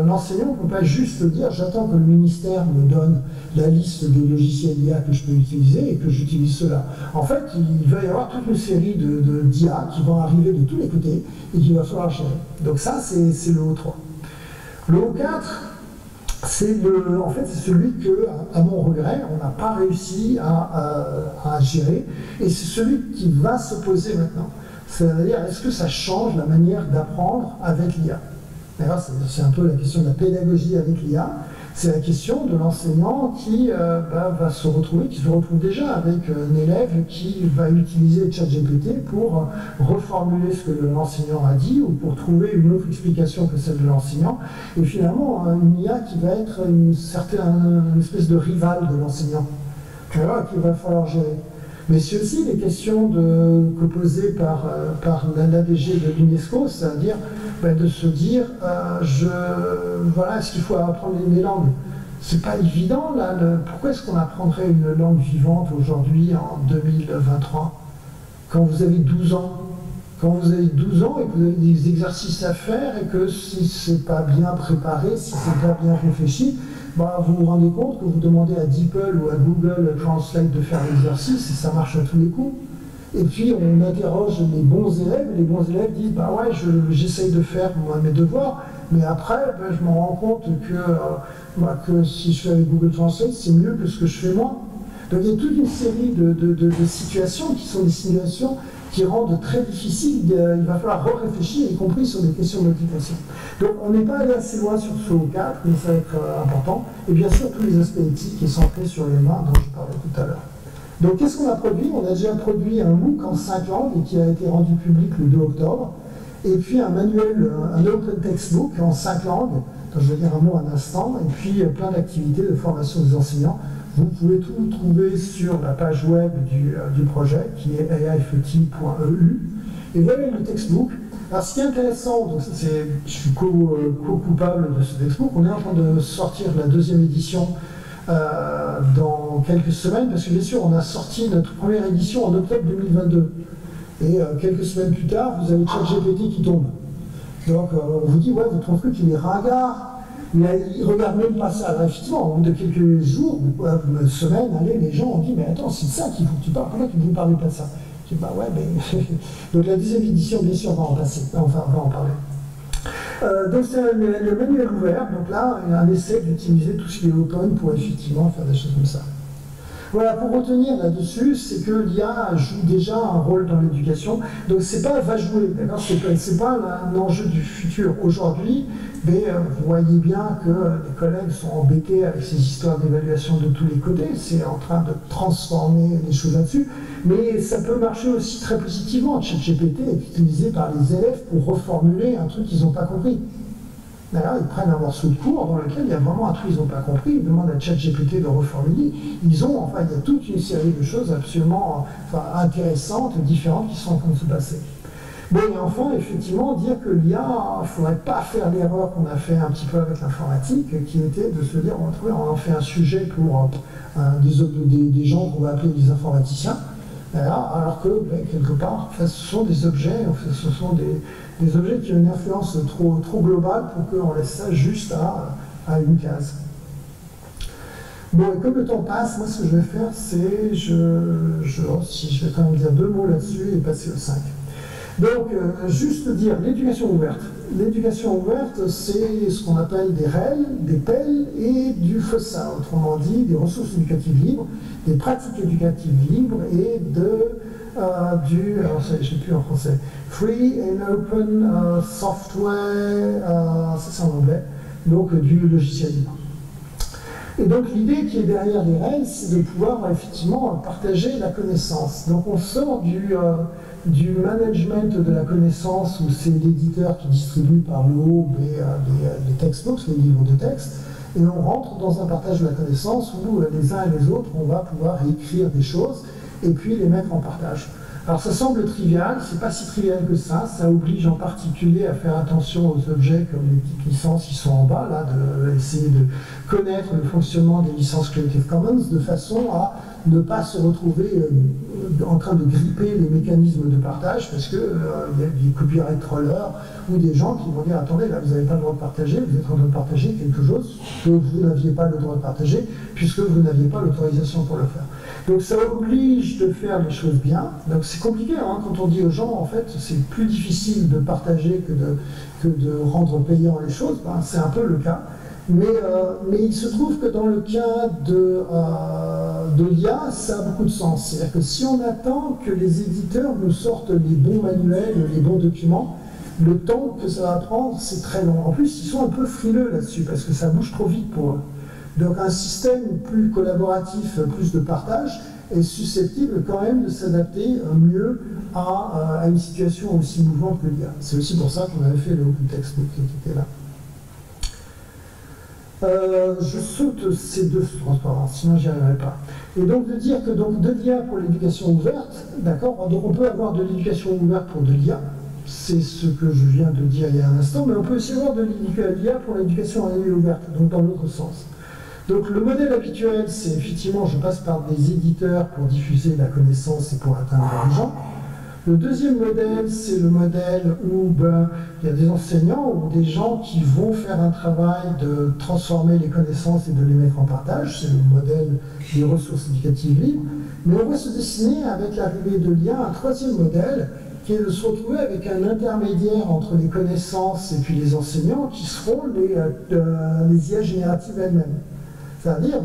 l'enseignant ne peut pas juste dire j'attends que le ministère me donne la liste des logiciels d'IA que je peux utiliser et que j'utilise cela. En fait, il va y avoir toute une série d'IA qui vont arriver de tous les côtés et qu'il va falloir gérer. Donc ça, c'est le O3. Le O4, c'est celui que, à mon regret, on n'a pas réussi à gérer, et c'est celui qui va se poser maintenant. C'est-à-dire, est-ce que ça change la manière d'apprendre avec l'IA? C'est un peu la question de la pédagogie avec l'IA. C'est la question de l'enseignant qui va se retrouver, qui se retrouve déjà avec un élève qui va utiliser ChatGPT pour reformuler ce que l'enseignant a dit ou pour trouver une autre explication que celle de l'enseignant. Et finalement, une IA qui va être une espèce de rival de l'enseignant, qu'il va falloir gérer. Mais c'est aussi les questions posées par l'ADG de l'UNESCO, c'est-à-dire de se dire, est-ce qu'il faut apprendre les langues? C'est pas évident, là. Pourquoi est-ce qu'on apprendrait une langue vivante aujourd'hui, en 2023, quand vous avez 12 ans? Quand vous avez 12 ans et que vous avez des exercices à faire et que si c'est pas bien préparé, si c'est pas bien réfléchi, vous vous rendez compte que vous demandez à DeepL ou à Google Translate de faire l'exercice et ça marche à tous les coups. Et puis on interroge les bons élèves, et les bons élèves disent j'essaye de faire mes devoirs, mais après je me rends compte que si je fais avec Google Translate, c'est mieux que ce que je fais moi. Donc il y a toute une série de situations qui sont des situations qui rendent très difficile, il va falloir réfléchir, y compris sur des questions de motivation. Donc on n'est pas allé assez loin sur ce O4, mais ça va être important. Et bien sûr, tous les aspects éthiques et centrés sur l'humain dont je parlais tout à l'heure. Donc qu'est-ce qu'on a produit? On a déjà produit un MOOC en 5 langues et qui a été rendu public le 2 octobre. Et puis un manuel, un open textbook en 5 langues, dont je vais dire un mot un instant, et puis plein d'activités de formation des enseignants. Vous pouvez tout trouver sur la page web du projet, qui est aifet.eu. Et voilà le textbook. Alors ce qui est intéressant, donc je suis co-coupable de ce textbook, on est en train de sortir la 2e édition dans quelques semaines, parce que bien sûr on a sorti notre première édition en octobre 2022. Et quelques semaines plus tard, vous avez ChatGPT qui tombe. Donc on vous dit, ouais, votre truc il est ringard. Il ne regarde même pas ça. Alors, effectivement, au bout de quelques jours, semaines, les gens ont dit, mais attends, c'est de ça qu'il faut que tu parles, pourquoi tu ne parles pas de ça? Je dis, ouais, mais... Donc la 2e édition, bien sûr, on va en passer, on va en parler. Donc c'est le manuel ouvert, donc là, un essai d'utiliser tout ce qui est open pour effectivement faire des choses comme ça. Voilà, pour retenir là-dessus, c'est que l'IA joue déjà un rôle dans l'éducation. Donc c'est pas va jouer, d'accord? C'est pas un enjeu du futur. Aujourd'hui, mais vous voyez bien que les collègues sont embêtés avec ces histoires d'évaluation de tous les côtés. C'est en train de transformer les choses là-dessus. Mais ça peut marcher aussi très positivement. ChatGPT est utilisé par les élèves pour reformuler un truc qu'ils n'ont pas compris. D'ailleurs, ils prennent un morceau de cours dans lequel il y a vraiment un truc qu'ils n'ont pas compris, ils demandent à ChatGPT de reformuler. Il y a toute une série de choses absolument intéressantes, différentes qui sont en train de se passer. Bon, et enfin, effectivement, dire que l'IA, il ne faudrait pas faire l'erreur qu'on a fait un petit peu avec l'informatique, qui était de se dire, on en fait un sujet pour des gens qu'on va appeler des informaticiens, alors que, quelque part, ce sont des objets, ce sont des objets qui ont une influence trop globale pour qu'on laisse ça juste à une case. Bon, et comme le temps passe, moi ce que je vais faire, c'est, je vais quand même dire 2 mots là-dessus et passer au 5. Donc, juste dire l'éducation ouverte. L'éducation ouverte, c'est ce qu'on appelle des REL, des PEL et du FOSSA, autrement dit, des ressources éducatives libres, des pratiques éducatives libres et alors je ne sais plus en français, Free and Open Software, ça c'est en anglais, donc du logiciel libre. Et donc l'idée qui est derrière les REL, c'est de pouvoir effectivement partager la connaissance. Donc on sort du management de la connaissance où c'est l'éditeur qui distribue par le haut les textbooks, les livres de texte, Et on rentre dans un partage de la connaissance où les uns et les autres, on va pouvoir écrire des choses et puis les mettre en partage. Alors ça semble trivial, c'est pas si trivial que ça oblige en particulier à faire attention aux objets comme les petites licences qui sont en bas, là, d'essayer de connaître le fonctionnement des licences Creative Commons de façon à ne pas se retrouver en train de gripper les mécanismes de partage parce qu'il y a des copyright trollers ou des gens qui vont dire attendez, là vous n'avez pas le droit de partager, vous êtes en train de partager quelque chose que vous n'aviez pas le droit de partager puisque vous n'aviez pas l'autorisation pour le faire. Donc ça oblige de faire les choses bien. Donc c'est compliqué hein, quand on dit aux gens en fait c'est plus difficile de partager que de rendre payant les choses, ben, c'est un peu le cas. Mais il se trouve que dans le cas de l'IA, ça a beaucoup de sens. C'est-à-dire que si on attend que les éditeurs nous sortent les bons manuels, les bons documents, le temps que ça va prendre, c'est très long. En plus, ils sont un peu frileux là-dessus, parce que ça bouge trop vite pour eux. Donc un système plus collaboratif, plus de partage, est susceptible quand même de s'adapter mieux à une situation aussi mouvante que l'IA. C'est aussi pour ça qu'on avait fait le Open Textbook qui était là. Je saute ces deux transparences, sinon j'y arriverai pas. Et donc de dire que donc, de l'IA pour l'éducation ouverte, d'accord, donc on peut avoir de l'éducation ouverte pour de l'IA, c'est ce que je viens de dire il y a un instant, mais on peut aussi avoir de l'IA pour l'éducation ouverte, donc dans l'autre sens. Donc le modèle habituel, c'est effectivement, je passe par des éditeurs pour diffuser la connaissance et pour atteindre les gens. Le deuxième modèle, c'est le modèle où il y a des enseignants ou des gens qui vont faire un travail de transformer les connaissances et de les mettre en partage. C'est le modèle des ressources éducatives libres. Mais on va se dessiner, avec l'arrivée de l'IA, un troisième modèle qui est de se retrouver avec un intermédiaire entre les connaissances et puis les enseignants qui seront les IA génératives elles-mêmes. C'est-à-dire,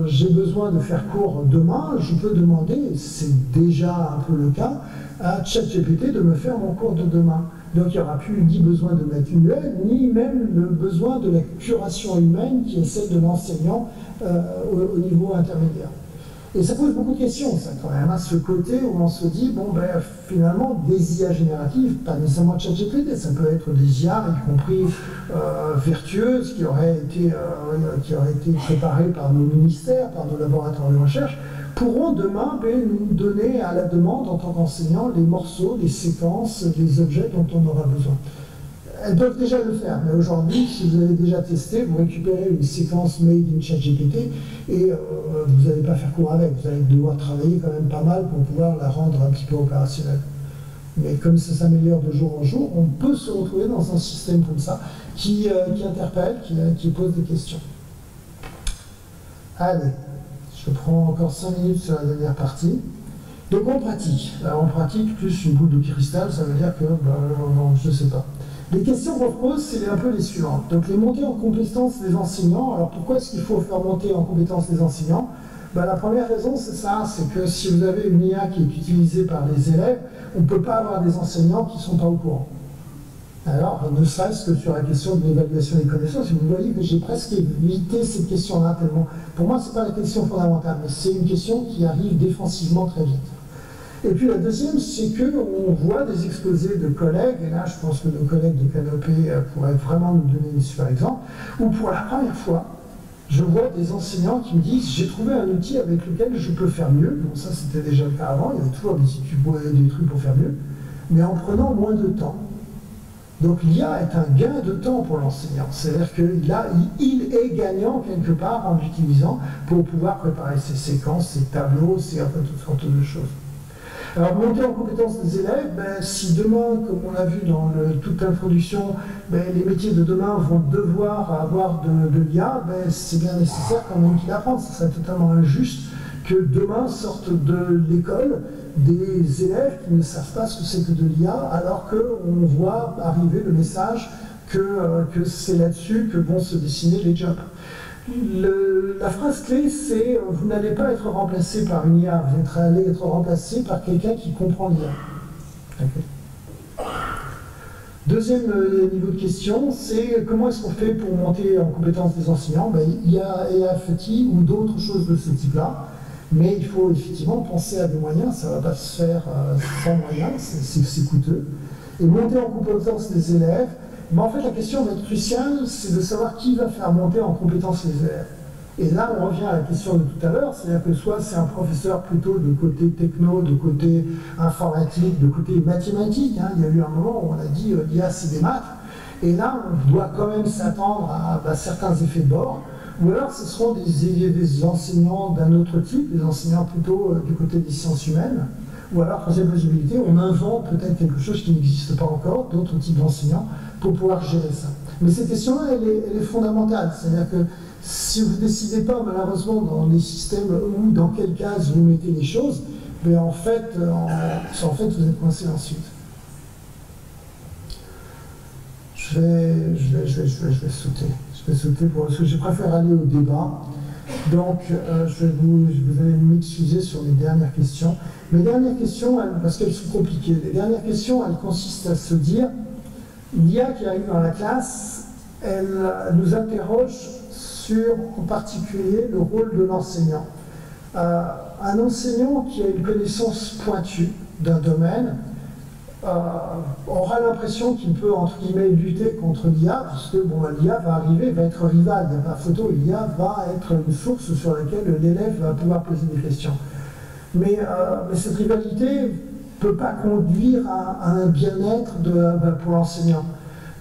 j'ai besoin de faire cours demain, je peux demander, c'est déjà un peu le cas, à ChatGPT de me faire mon cours de demain. Donc il n'y aura plus ni besoin de mettre une manuel, ni même le besoin de la curation humaine qui est celle de l'enseignant au niveau intermédiaire. Et ça pose beaucoup de questions, ça, quand même, à ce côté où on se dit, bon, finalement, des IA génératives, pas nécessairement ChatGPT, ça peut être des IA, y compris vertueuses, qui auraient été préparées par nos ministères, par nos laboratoires de recherche, pourront demain nous donner à la demande, en tant qu'enseignants, les morceaux, les séquences, les objets dont on aura besoin. Elles peuvent déjà le faire, mais aujourd'hui, si vous avez déjà testé, vous récupérez une séquence made in ChatGPT et vous n'allez pas faire cours avec, vous allez devoir travailler quand même pas mal pour pouvoir la rendre un petit peu opérationnelle. Mais comme ça s'améliore de jour en jour, on peut se retrouver dans un système comme ça qui interpelle, qui pose des questions. Allez, je prends encore 5 minutes sur la dernière partie. Donc on pratique. Alors, on pratique plus une boule de cristal, ça veut dire que, je ne sais pas. Les questions qu'on se pose, c'est un peu les suivantes. Donc les montées en compétences des enseignants. Alors pourquoi est-ce qu'il faut faire monter en compétences les enseignants? La première raison, c'est ça, c'est que si vous avez une IA qui est utilisée par les élèves, on ne peut pas avoir des enseignants qui ne sont pas au courant. Alors, ne serait-ce que sur la question de l'évaluation des connaissances, vous voyez que j'ai presque évité cette question-là tellement. Pour moi, ce n'est pas la question fondamentale, mais c'est une question qui arrive défensivement très vite. Et puis la deuxième, c'est qu'on voit des exposés de collègues, et là je pense que nos collègues de Canopé pourraient vraiment nous donner des super exemples, où pour la première fois, je vois des enseignants qui me disent « j'ai trouvé un outil avec lequel je peux faire mieux ». Bon, ça c'était déjà le cas avant, il y avait toujours des trucs pour faire mieux, mais en prenant moins de temps. Donc l'IA est un gain de temps pour l'enseignant, c'est-à-dire qu'il est gagnant quelque part en l'utilisant pour pouvoir préparer ses séquences, ses tableaux, toutes sortes de choses. Alors, monter en compétence des élèves, si demain, comme on l'a vu dans toute l'introduction, les métiers de demain vont devoir avoir de l'IA, c'est bien nécessaire quand même qu'ils apprennent. Ce serait totalement injuste que demain sortent de l'école des élèves qui ne savent pas ce que c'est que de l'IA, alors qu'on voit arriver le message que c'est là-dessus que vont se dessiner les jobs. La phrase clé, c'est « vous n'allez pas être remplacé par une IA, vous allez être remplacé par quelqu'un qui comprend l'IA ». Okay. Deuxième niveau de question, c'est comment est-ce qu'on fait pour monter en compétence des enseignants? Il y a EAFETI ou d'autres choses de ce type-là, mais il faut effectivement penser à des moyens, ça ne va pas se faire sans moyens, c'est coûteux. Et monter en compétence des élèves, Mais en fait, la question va être cruciale, c'est de savoir qui va faire monter en compétence les élèves. Et là, on revient à la question de tout à l'heure, c'est-à-dire que soit c'est un professeur plutôt de côté techno, de côté informatique, de côté mathématique. Hein. Il y a eu un moment où on a dit l'IA c'est des maths. Et là, on doit quand même s'attendre à certains effets de bord. Ou alors, ce seront des enseignants d'un autre type, des enseignants plutôt du côté des sciences humaines. Ou alors, troisième possibilité, on invente peut-être quelque chose qui n'existe pas encore, d'autres types d'enseignants, pour pouvoir gérer ça. Mais cette question-là, elle est fondamentale. C'est-à-dire que si vous ne décidez pas, malheureusement, dans les systèmes où, dans quelle case vous mettez les choses, mais en fait, vous êtes coincé ensuite. Je vais sauter. Je vais sauter parce que je préfère aller au débat. Donc, vous allez m'excuser sur les dernières questions. Les dernières questions, parce qu'elles sont compliquées, les dernières questions, elles consistent à se dire, l'IA qui arrive dans la classe, elle nous interroge sur, en particulier, le rôle de l'enseignant. Un enseignant qui a une connaissance pointue d'un domaine aura l'impression qu'il peut, entre guillemets, lutter contre l'IA, parce que bon, l'IA va arriver, va être rival, il n'y a pas photo, l'IA va être une source sur laquelle l'élève va pouvoir poser des questions. Mais cette rivalité ne peut pas conduire à un bien-être pour l'enseignant.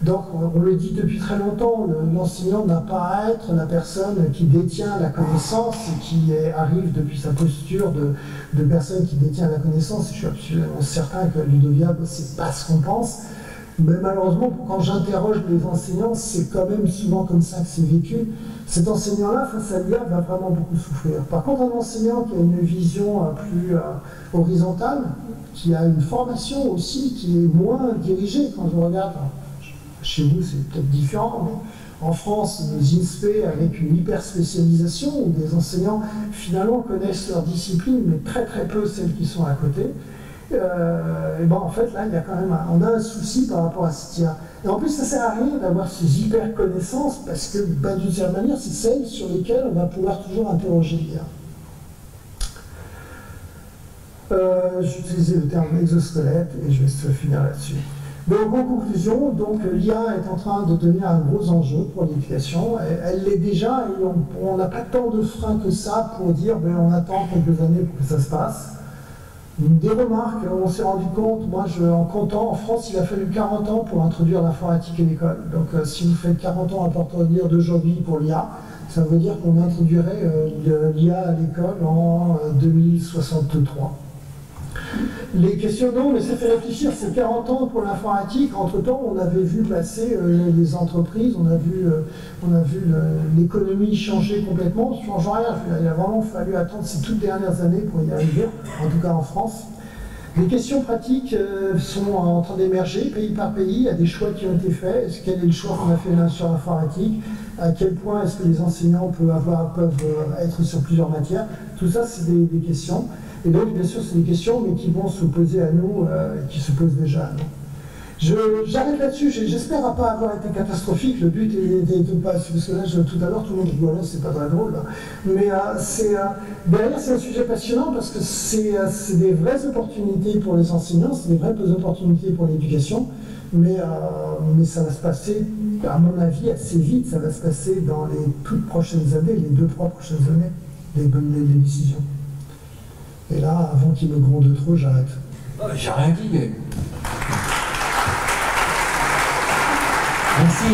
Donc, on le dit depuis très longtemps, l'enseignant n'a pas à être la personne qui détient la connaissance et qui arrive depuis sa posture de personne qui détient la connaissance. Je suis absolument certain que Ludovia, c'est pas ce qu'on pense. Mais malheureusement, quand j'interroge les enseignants, c'est quand même souvent comme ça que c'est vécu. Cet enseignant-là, face à l'IA, va vraiment beaucoup souffrir. Par contre, un enseignant qui a une vision plus horizontale, qui a une formation aussi qui est moins dirigée, quand je regarde... Chez vous, c'est peut-être différent, mais en France, nos INSPE avec une hyper spécialisation où des enseignants finalement connaissent leur discipline, mais très très peu celles qui sont à côté. Et ben en fait, là, il y a quand même on a un souci par rapport à ce IA. Et en plus, ça ne sert à rien d'avoir ces hyper connaissances parce que d'une certaine manière, c'est celles sur lesquelles on va pouvoir toujours interroger l'IA. J'utilisais le terme exosquelette et je vais finir là-dessus. Donc, en conclusion, l'IA est en train de devenir un gros enjeu pour l'éducation. Elle l'est déjà et on n'a pas tant de freins que ça pour dire on attend quelques années pour que ça se passe. Des remarques, on s'est rendu compte, moi en comptant, en France, il a fallu 40 ans pour introduire l'informatique à l'école. Donc si vous faites 40 ans à partir d'aujourd'hui pour l'IA, ça veut dire qu'on introduirait l'IA à l'école en 2063. Les questions, non, mais ça fait réfléchir, c'est 40 ans pour l'informatique. Entre-temps, on avait vu passer les entreprises, on a vu l'économie changer complètement. Ça ne change rien, il a vraiment fallu attendre ces toutes dernières années pour y arriver, en tout cas en France. Les questions pratiques sont en train d'émerger, pays par pays, il y a des choix qui ont été faits. Quel est le choix qu'on a fait là sur l'informatique? À quel point est-ce que les enseignants peuvent être sur plusieurs matières? Tout ça, c'est des questions. Et donc, bien sûr, c'est des questions, mais qui vont se poser à nous, et qui se posent déjà à nous. J'arrête là-dessus, j'espère ne pas avoir été catastrophique, le but est de pas, parce que là, tout à l'heure, tout le monde rigolait, c'est pas très drôle, là. Mais derrière, c'est un sujet passionnant, parce que c'est des vraies opportunités pour les enseignants, c'est des vraies opportunités pour l'éducation, mais ça va se passer, à mon avis, assez vite, ça va se passer dans les toutes prochaines années, les 2-3 prochaines années, les décisions. Et là, avant qu'il me gronde trop, j'arrête. J'ai rien dit. Merci.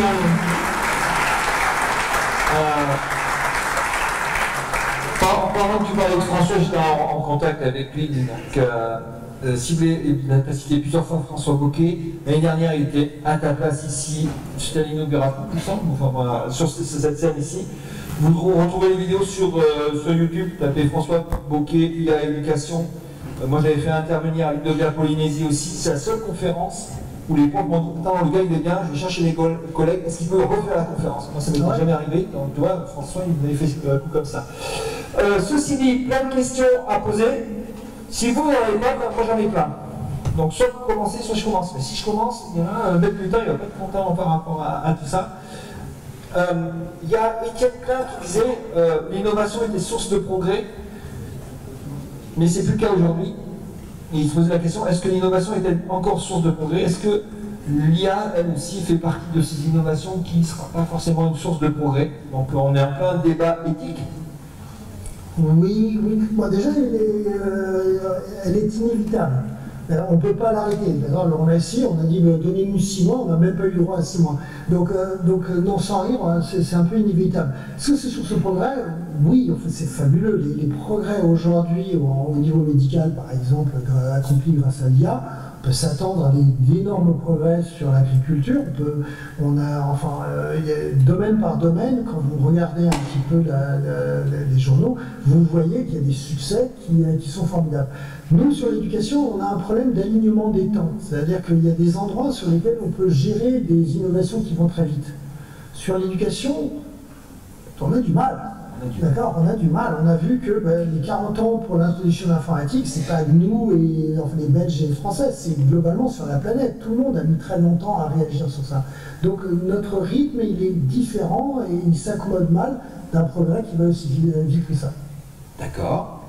Pendant que tu parlais de François, j'étais en contact avec lui. Donc, il a cité plusieurs fois François Bocquet. L'année dernière, il était à ta place ici. C'était à l'inauguration, tout ça. Enfin, voilà, sur cette scène ici. Vous retrouvez les vidéos sur YouTube, tapez François Bocquet, IA Éducation. Moi j'avais fait intervenir à Ludovia Polynésie aussi. C'est la seule conférence où les profs m'ont dit putain, le gars il est bien, je vais chercher les collègues, est-ce qu'il peut refaire la conférence? Moi ça ne m'est jamais arrivé, donc tu vois, François il m'avait fait un coup comme ça. Ceci dit, plein de questions à poser. Si vous n'en avez pas, moi j'en ai plein. Donc soit vous commencez, soit je commence. Mais si je commence, il y en a un mec plus tard, il va pas être content par rapport à tout ça. Il y a Étienne Klein qui disait l'innovation était source de progrès, mais c'est plus le cas aujourd'hui. Et il se posait la question, est-ce que l'innovation est encore source de progrès? Est-ce que l'IA, elle aussi, fait partie de ces innovations qui ne sera pas forcément une source de progrès. Donc on est en plein débat éthique. Oui, oui. Bon, déjà, elle est inévitable. On ne peut pas l'arrêter. On a essayé, on a dit donnez-nous 6 mois, on n'a même pas eu le droit à 6 mois. Donc non, sans rire, c'est un peu inévitable. Est-ce que c'est sur ce progrès? Oui, en fait, c'est fabuleux. Les progrès aujourd'hui au niveau médical, par exemple, accomplis grâce à l'IA, on peut s'attendre à d'énormes progrès sur l'agriculture. Domaine par domaine, quand vous regardez un petit peu les journaux, vous voyez qu'il y a des succès qui sont formidables. Nous, sur l'éducation, on a un problème d'alignement des temps. C'est-à-dire qu'il y a des endroits sur lesquels on peut gérer des innovations qui vont très vite. Sur l'éducation, on a du mal. D'accord, on a du mal. On a vu que les 40 ans pour l'introduction de l'informatique, c'est pas nous et enfin, les Belges et les Français, c'est globalement sur la planète. Tout le monde a mis très longtemps à réagir sur ça. Donc notre rythme, il est différent et il s'accommode mal d'un progrès qui va aussi vite que ça. D'accord.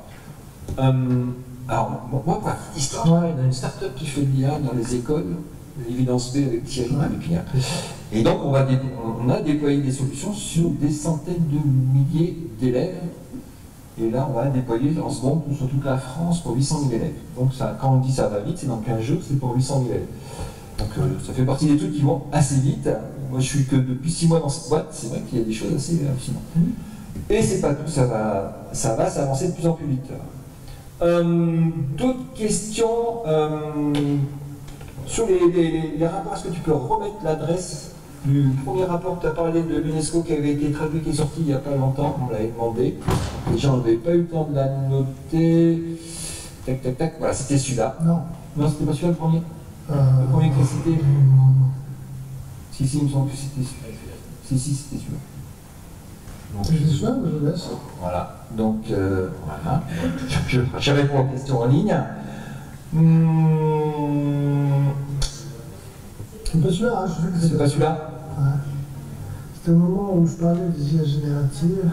Alors, moi, pour la petite histoire, on a une start-up qui fait de l'IA dans les écoles, l'évidence B avec Thierry Malépignat. Et donc, on a déployé des solutions sur des centaines de milliers d'élèves. Et là, on va déployer en seconde sur toute la France pour 800 000 élèves. Donc, ça, quand on dit ça va vite, c'est dans 15 jours, c'est pour 800 000 élèves. Donc, ça fait partie des trucs qui vont assez vite. Moi, je suis que depuis 6 mois dans cette boîte, c'est vrai qu'il y a des choses assez hallucinantes. Et c'est pas tout, ça va s'avancer de plus en plus vite. D'autres questions sur les rapports. Est-ce que tu peux remettre l'adresse du premier rapport que tu as parlé de l'UNESCO qui avait été traduit, qui est sorti il n'y a pas longtemps? On l'avait demandé. Les gens n'avaient pas eu le temps de la noter. Tac, tac, tac. Voilà, c'était celui-là. Non. Non, c'était pas celui-là le premier. Le premier que tu as cité. Si, il me semble que c'était celui-là. Si, c'était celui-là. Je laisse. Voilà, donc voilà. Je réponds aux questions en ligne. C'est pas celui-là, hein, je sais que c'est pas celui-là. Ouais. C'était le moment où je parlais des IA génératives.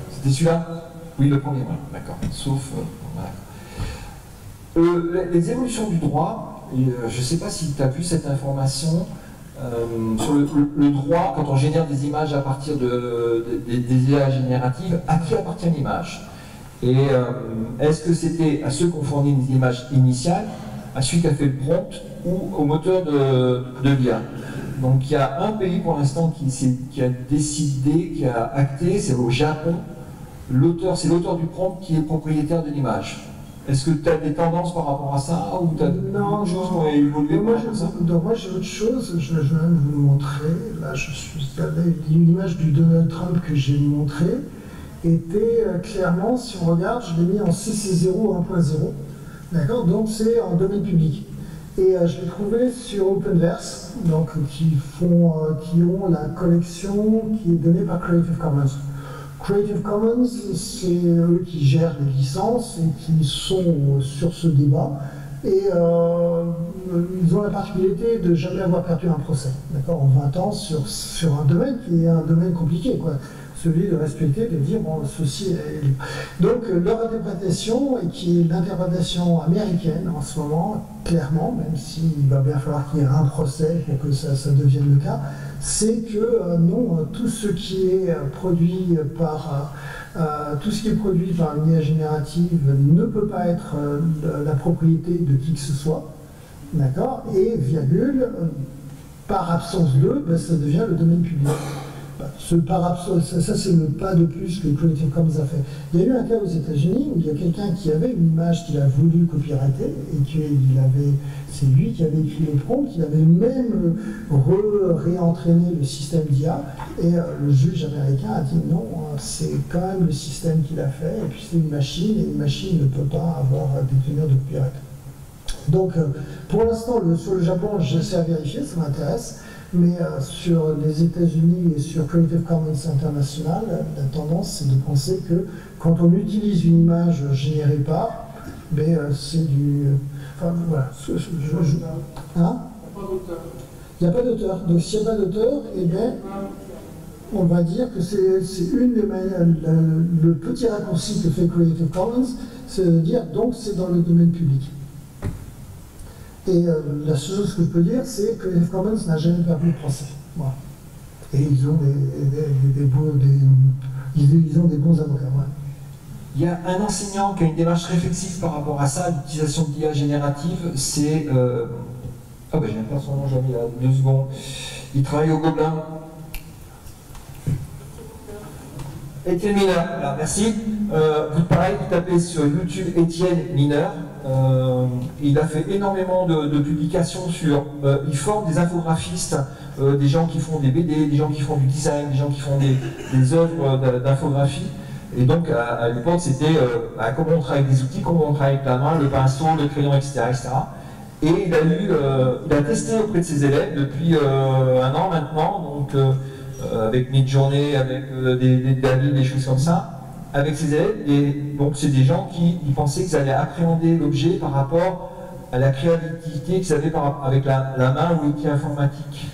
C'était celui-là? Oui, le premier, ouais, d'accord. Sauf. Voilà. Les évolutions du droit, je ne sais pas si tu as vu cette information. Sur le droit, quand on génère des images à partir des IA génératives, à qui appartient l'image? Et est-ce que c'était à ceux qui ont fourni une image initiale, à celui qui a fait le prompt, ou au moteur de l'IA? Donc il y a un pays pour l'instant qui a décidé, qui a acté, c'est au Japon. C'est l'auteur du prompt qui est propriétaire de l'image. Est-ce que tu as des tendances par rapport à ça, ou tu as d'autres choses qui ont évolué par rapport à ça? Moi j'ai autre chose, je vais même vous le montrer. Là, l'image du Donald Trump que j'ai montré était clairement, si on regarde, je l'ai mis en CC0 1.0. D'accord, donc c'est en domaine public. Et je l'ai trouvé sur Openverse, donc qui ont la collection qui est donnée par Creative Commons. Creative Commons, c'est eux qui gèrent les licences et qui sont sur ce débat. Et ils ont la particularité de jamais avoir perdu un procès, d'accord, en 20 ans sur un domaine qui est un domaine compliqué, quoi. Celui de respecter, de dire, bon, ceci est libre. Donc, leur interprétation, et qui est l'interprétation américaine en ce moment, clairement, même s'il va bien falloir qu'il y ait un procès pour que ça devienne le cas, c'est que non, tout ce qui est produit par une IA générative ne peut pas être la propriété de qui que ce soit, d'accord, et virgule, par absence de, ça devient le domaine public. Ça c'est le pas de plus que Creative Commons a fait. Il y a eu un cas aux États-Unis où il y a quelqu'un qui avait une image qu'il a voulu copyrighter et c'est lui qui avait écrit le prompt, il avait même réentraîné le système d'IA et le juge américain a dit non, c'est quand même le système qui l'a fait et puis c'est une machine et une machine ne peut pas avoir détenir de copyright. Donc pour l'instant sur le Japon j'essaie à vérifier, ça m'intéresse. Mais sur les États-Unis et sur Creative Commons International, la tendance c'est de penser que quand on utilise une image générée par, c'est du. Enfin voilà. Hein? Il n'y a pas d'auteur. Donc s'il n'y a pas d'auteur, on va dire que c'est une des manières. Le petit raccourci que fait Creative Commons, c'est de dire donc c'est dans le domaine public. Et la seule chose que je peux dire, c'est que Creative Commons n'a jamais perdu de procès. Voilà. Et ils ont ils ont des bons avocats. Ouais. Il y a un enseignant qui a une démarche réflexive par rapport à ça, l'utilisation de l'IA générative, c'est... Ah ben j'ai un son nom, j'ai mis là, 2 secondes. Il travaille au Gobelin. Étienne Mineur, alors, merci. Pareil, vous tapez sur YouTube Étienne Mineur. Il a fait énormément de publications sur... il forme des infographistes, des gens qui font des BD, des gens qui font du design, des gens qui font des œuvres d'infographie. Et donc, à l'époque, c'était comment on travaille avec des outils, comment on travaille avec la main, le pinceau, le crayon, etc. etc. Et il a testé auprès de ses élèves depuis 1 an maintenant, donc avec Midjourney, avec des David, des choses comme ça, avec ses élèves. Et donc, c'est des gens qui pensaient qu'ils allaient appréhender l'objet par rapport à la créativité qu'ils avaient avec la main ou l'outil informatique.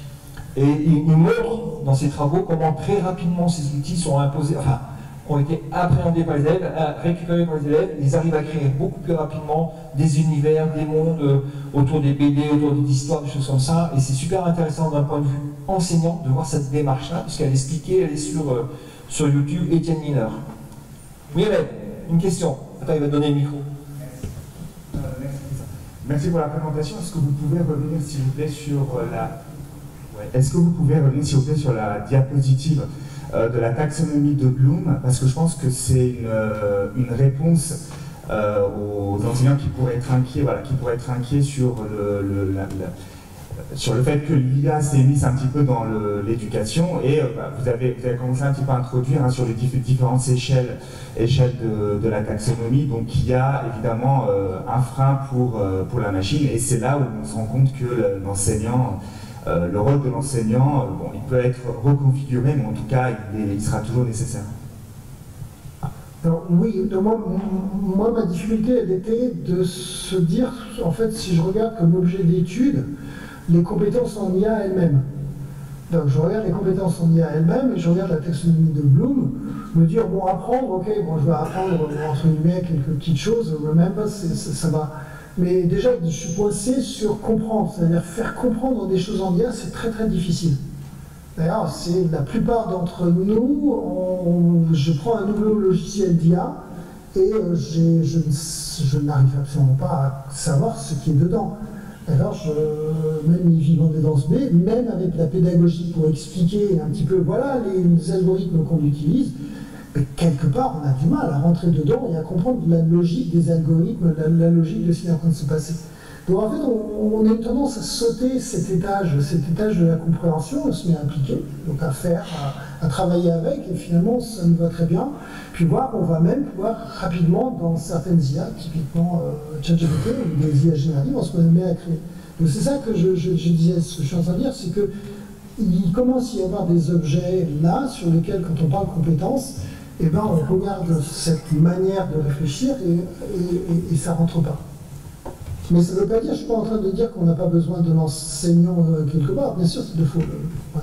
Et il montre dans ses travaux comment très rapidement ces outils sont imposés, enfin, ont été appréhendés par les élèves, récupérés par les élèves. Ils arrivent à créer beaucoup plus rapidement des univers, des mondes autour des BD, autour des histoires, des choses comme ça. Et c'est super intéressant d'un point de vue enseignant de voir cette démarche-là, puisqu'elle est expliquée, elle est sur YouTube, Étienne Mineur. Oui, mais une question. Attends, il va donner le micro. Merci pour la présentation. Est-ce que vous pouvez revenir, s'il vous plaît, sur la... Est-ce que vous pouvez revenir, s'il vous plaît, sur la diapositive de la taxonomie de Bloom, parce que je pense que c'est une réponse aux enseignants qui pourraient être inquiets, voilà, sur sur le fait que l'IA s'est mise un petit peu dans l'éducation, et vous avez commencé un petit peu à introduire sur les différentes échelles de la taxonomie. Donc il y a évidemment un frein pour la machine, et c'est là où on se rend compte que l'enseignant, le rôle de l'enseignant, bon, il peut être reconfiguré, mais en tout cas, il sera toujours nécessaire. Alors, oui, moi, ma difficulté, elle était de se dire, en fait, si je regarde comme objet d'étude, les compétences en IA elles-mêmes. Donc, je regarde les compétences en IA elles-mêmes, et je regarde la taxonomie de Bloom, me dire, bon, apprendre, ok, bon, je vais apprendre, entre guillemets, quelques petites choses, remember, ça va. Mais déjà, je suis coincé sur comprendre, c'est-à-dire faire comprendre des choses en IA, c'est très très difficile. D'ailleurs, c'est la plupart d'entre nous, je prends un nouveau logiciel d'IA et je n'arrive absolument pas à savoir ce qui est dedans. Alors, même vivant des danses B, même avec la pédagogie pour expliquer un petit peu, voilà, les algorithmes qu'on utilise, mais quelque part, on a du mal à rentrer dedans et à comprendre la logique des algorithmes, la logique de ce qui est en train de se passer. Donc en fait, on a une tendance à sauter cet étage de la compréhension, on se met à appliquer, donc à faire, à travailler avec, et finalement, ça nous va très bien. Puis voir qu'on va même pouvoir rapidement, dans certaines IA, typiquement ChatGPT ou des IA génératives, on se met à créer. Donc c'est ça que je disais, ce que je suis en train de dire, c'est que il commence à y avoir des objets là, sur lesquels, quand on parle compétences, eh ben, on regarde cette manière de réfléchir et ça ne rentre pas. Mais ça ne veut pas dire, je ne suis pas en train de dire qu'on n'a pas besoin de l'enseignant quelque part, bien sûr, c'est de faux. Ouais.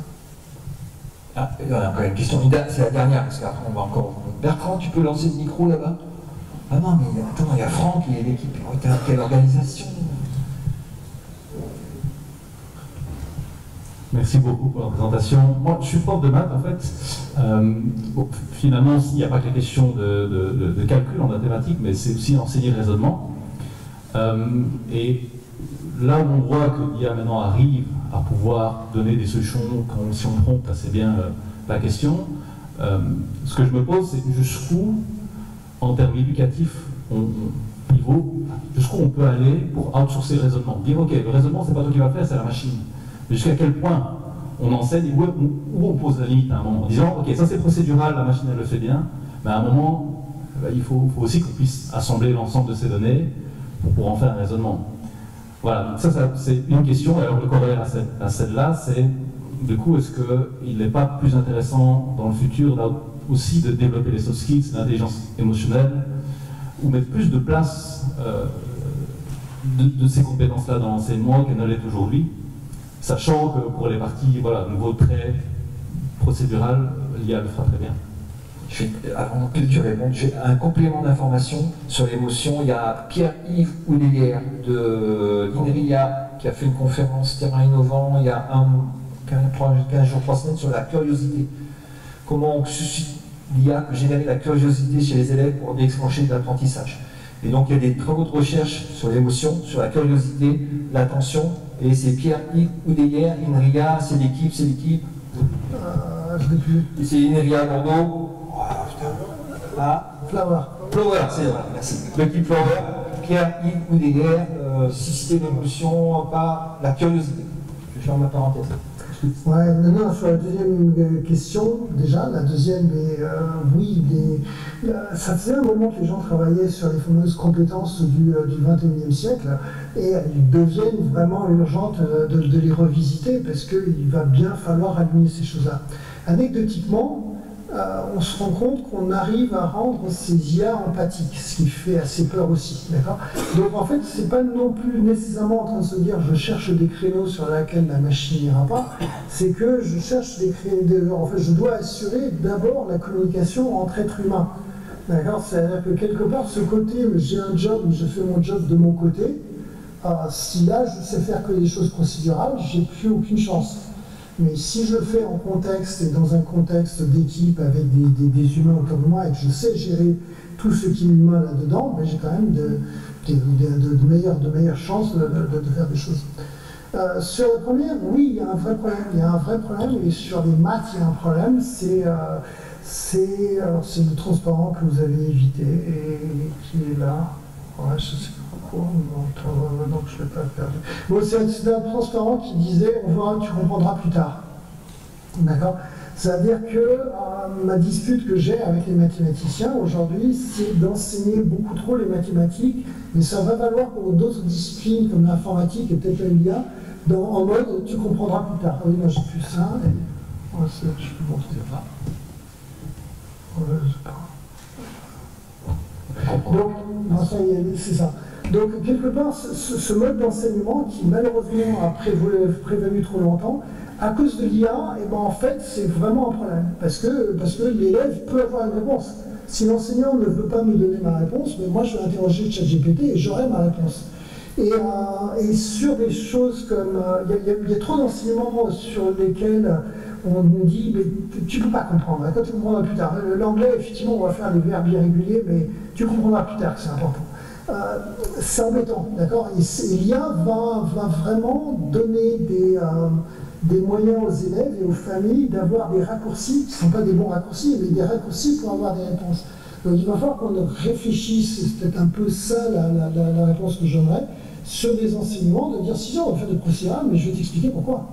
Ah, il y a encore une question, c'est la dernière, parce qu'après on va encore... Bertrand, tu peux lancer le micro là-bas? Ah non, mais attends, il y a Franck, il y a l'équipe, quelle organisation? Merci beaucoup pour la présentation. Moi, je suis prof de maths, en fait. Bon, finalement, il n'y a pas que la question de calcul en mathématiques, mais c'est aussi enseigner le raisonnement. Et là où on voit que l'IA maintenant arrive à pouvoir donner des solutions, si on prompte assez bien la question, ce que je me pose, c'est jusqu'où, en termes éducatifs, jusqu'où on peut aller pour outsourcer le raisonnement. Dire, ok, le raisonnement, c'est pas toi qui vas le faire, c'est la machine. Jusqu'à quel point on enseigne et où on pose la limite à un moment, en disant, ok, ça c'est procédural, la machine elle le fait bien, mais à un moment, il faut aussi qu'on puisse assembler l'ensemble de ces données pour en faire un raisonnement. Voilà, ça c'est une question, et alors le corollaire à celle-là, c'est, du coup, est-ce qu'il n'est pas plus intéressant dans le futur là, aussi de développer les soft skills, l'intelligence émotionnelle, ou mettre plus de place de ces compétences-là dans l'enseignement qu'elle ne l'est aujourd'hui, sachant que pour les parties, voilà, nouveau très procédural, l'IA le fera très bien. Avant que tu répondes, j'ai un complément d'information sur l'émotion. Il y a Pierre-Yves Oudélière de l'INRIA qui a fait une conférence terrain innovant il y a 15 jours, 3 semaines sur la curiosité. Comment on suscite l'IA peut générer la curiosité chez les élèves pour déclencher de l'apprentissage. Et donc il y a des travaux de recherche sur l'émotion, sur la curiosité, l'attention, et c'est Pierre-Yves Oudélière, INRIA, c'est l'équipe. Je l'ai plus. C'est INRIA Bordeaux. Oh, putain. Ah, Flower. Flower, c'est vrai, merci. L'équipe Flower, Pierre-Yves Oudélière, susciter l'émotion par la curiosité. Je ferme ma parenthèse. Ouais, non, sur la deuxième question, déjà, la deuxième, oui, ça faisait un moment que les gens travaillaient sur les fameuses compétences du 21e siècle, et il devient vraiment urgent de les revisiter, parce qu'il va bien falloir aligner ces choses-là. Anecdotiquement, on se rend compte qu'on arrive à rendre ces IA empathiques, ce qui fait assez peur aussi, d'accord? Donc en fait, c'est pas non plus nécessairement en train de se dire je cherche des créneaux sur lesquels la machine n'ira pas, c'est que je cherche des créneaux, en fait je dois assurer d'abord la communication entre êtres humains, d'accord? C'est-à-dire que quelque part ce côté, j'ai un job où je fais mon job de mon côté, si là je sais faire que des choses procédurales, j'ai plus aucune chance. Mais si je le fais en contexte et dans un contexte d'équipe avec des humains autour de moi et que je sais gérer tout ce qui est humain là-dedans, ben j'ai quand même de meilleures chances de faire des choses. Sur la première, oui, il y a un vrai problème. Il y a un vrai problème, et sur les maths, il y a un problème, c'est le transparent que vous avez évité et qui est là. Ouais, je sais pas pourquoi, donc je ne l'ai pas perdu. Bon, c'est un transparent qui disait, on verra, tu comprendras plus tard. D'accord? C'est-à-dire que ma dispute que j'ai avec les mathématiciens aujourd'hui, c'est d'enseigner beaucoup trop les mathématiques, mais ça va valoir pour d'autres disciplines comme l'informatique et peut-être l'IA, en mode tu comprendras plus tard. Oui, moi j'ai plus ça, et je peux montrer ça. Donc, c'est ça. Donc, quelque part, ce mode d'enseignement qui, malheureusement, a prévalu trop longtemps, à cause de l'IA, eh ben, en fait, c'est vraiment un problème. Parce que l'élève peut avoir une réponse. Si l'enseignant ne veut pas me donner ma réponse, mais moi, je vais interroger ChatGPT et j'aurai ma réponse. Et sur des choses comme... Il y a trop d'enseignements sur lesquels on nous dit, mais tu ne peux pas comprendre, quand tu comprendras plus tard. L'anglais, effectivement, on va faire des verbes irréguliers, mais tu comprendras plus tard que c'est important. C'est embêtant, d'accord? Et l'IA va vraiment donner des moyens aux élèves et aux familles d'avoir des raccourcis, qui ne sont pas des bons raccourcis, mais des raccourcis pour avoir des réponses. Donc il va falloir qu'on réfléchisse, c'est peut-être un peu ça la réponse que j'aimerais, sur des enseignements, de dire si on va faire des procédures, mais je vais t'expliquer pourquoi.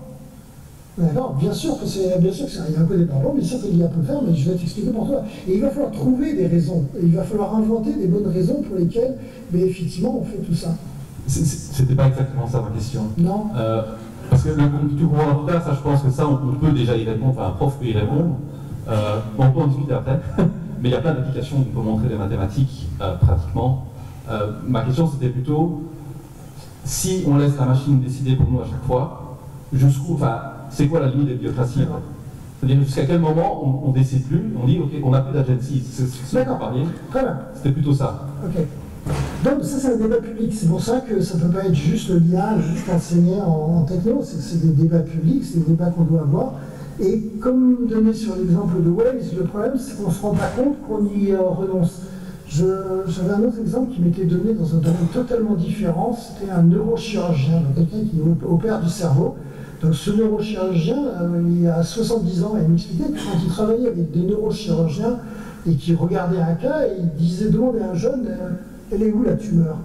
D'accord, bien sûr que il y a un peu des parents, bien sûr que l'IA peut le faire, mais je vais t'expliquer pour toi. Et il va falloir trouver des raisons, et il va falloir inventer des bonnes raisons pour lesquelles, mais effectivement, on fait tout ça. C'était pas exactement ça ma question. Non. Parce que tu comprends plus tard, ça je pense que ça on peut déjà y répondre, enfin un prof peut y répondre. On peut en discuter après, mais il y a plein d'applications qu'on peut montrer des mathématiques pratiquement. Ma question c'était plutôt, si on laisse la machine décider pour nous à chaque fois, c'est quoi la limite des bureaucraties? C'est-à-dire jusqu'à quel moment on ne décide plus, on dit ok, on n'a plus d'agency, c'est ce que vous parliez. Très bien. C'était plutôt ça. Ok. Donc ça c'est un débat public, c'est pour ça que ça ne peut pas être juste l'IA, juste enseigné en techno, c'est des débats publics, c'est des débats qu'on doit avoir. Et comme donné sur l'exemple de Waze, le problème c'est qu'on ne se rend pas compte qu'on y renonce. J'avais un autre exemple qui m'était donné dans un domaine totalement différent, c'était un neurochirurgien, donc quelqu'un qui opère du cerveau. Donc ce neurochirurgien, il a 70 ans, et il m'expliquait que quand il travaillait avec des neurochirurgiens et qu'il regardait un cas, il disait, demandait à un jeune, elle est où la tumeur?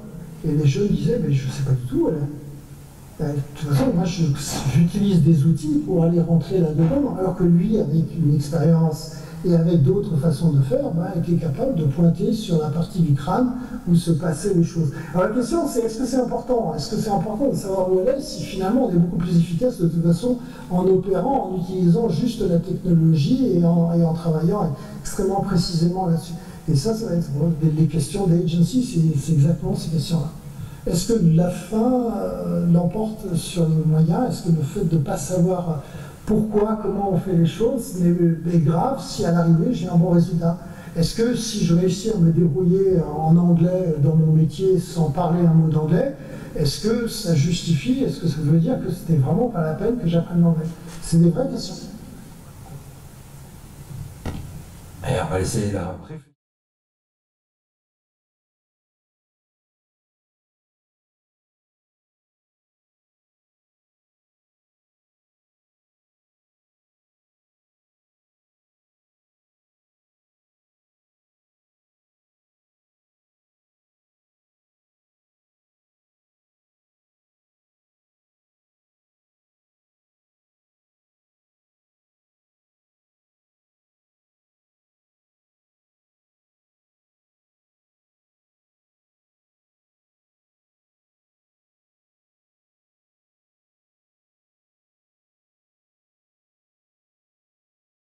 Et les jeunes disaient, mais je ne sais pas du tout, elle. De toute façon, moi j'utilise des outils pour aller rentrer là-dedans, alors que lui, avec une expérience et avec d'autres façons de faire, était capable de pointer sur la partie du crâne où se passaient les choses. Alors la question c'est, est-ce que c'est important? Est-ce que c'est important de savoir où elle est si finalement on est beaucoup plus efficace de toute façon en opérant, en utilisant juste la technologie et en travaillant extrêmement précisément là-dessus? Et ça va être les questions d'agency, c'est exactement ces questions-là. Est-ce que la fin l'emporte sur les moyens? Est-ce que le fait de ne pas savoir pourquoi, comment on fait les choses, mais grave si à l'arrivée j'ai un bon résultat. Est-ce que si je réussis à me débrouiller en anglais dans mon métier sans parler un mot d'anglais, est-ce que ça justifie, est-ce que ça veut dire que c'était vraiment pas la peine que j'apprenne l'anglais? C'est des vraies questions. Et on va laisser la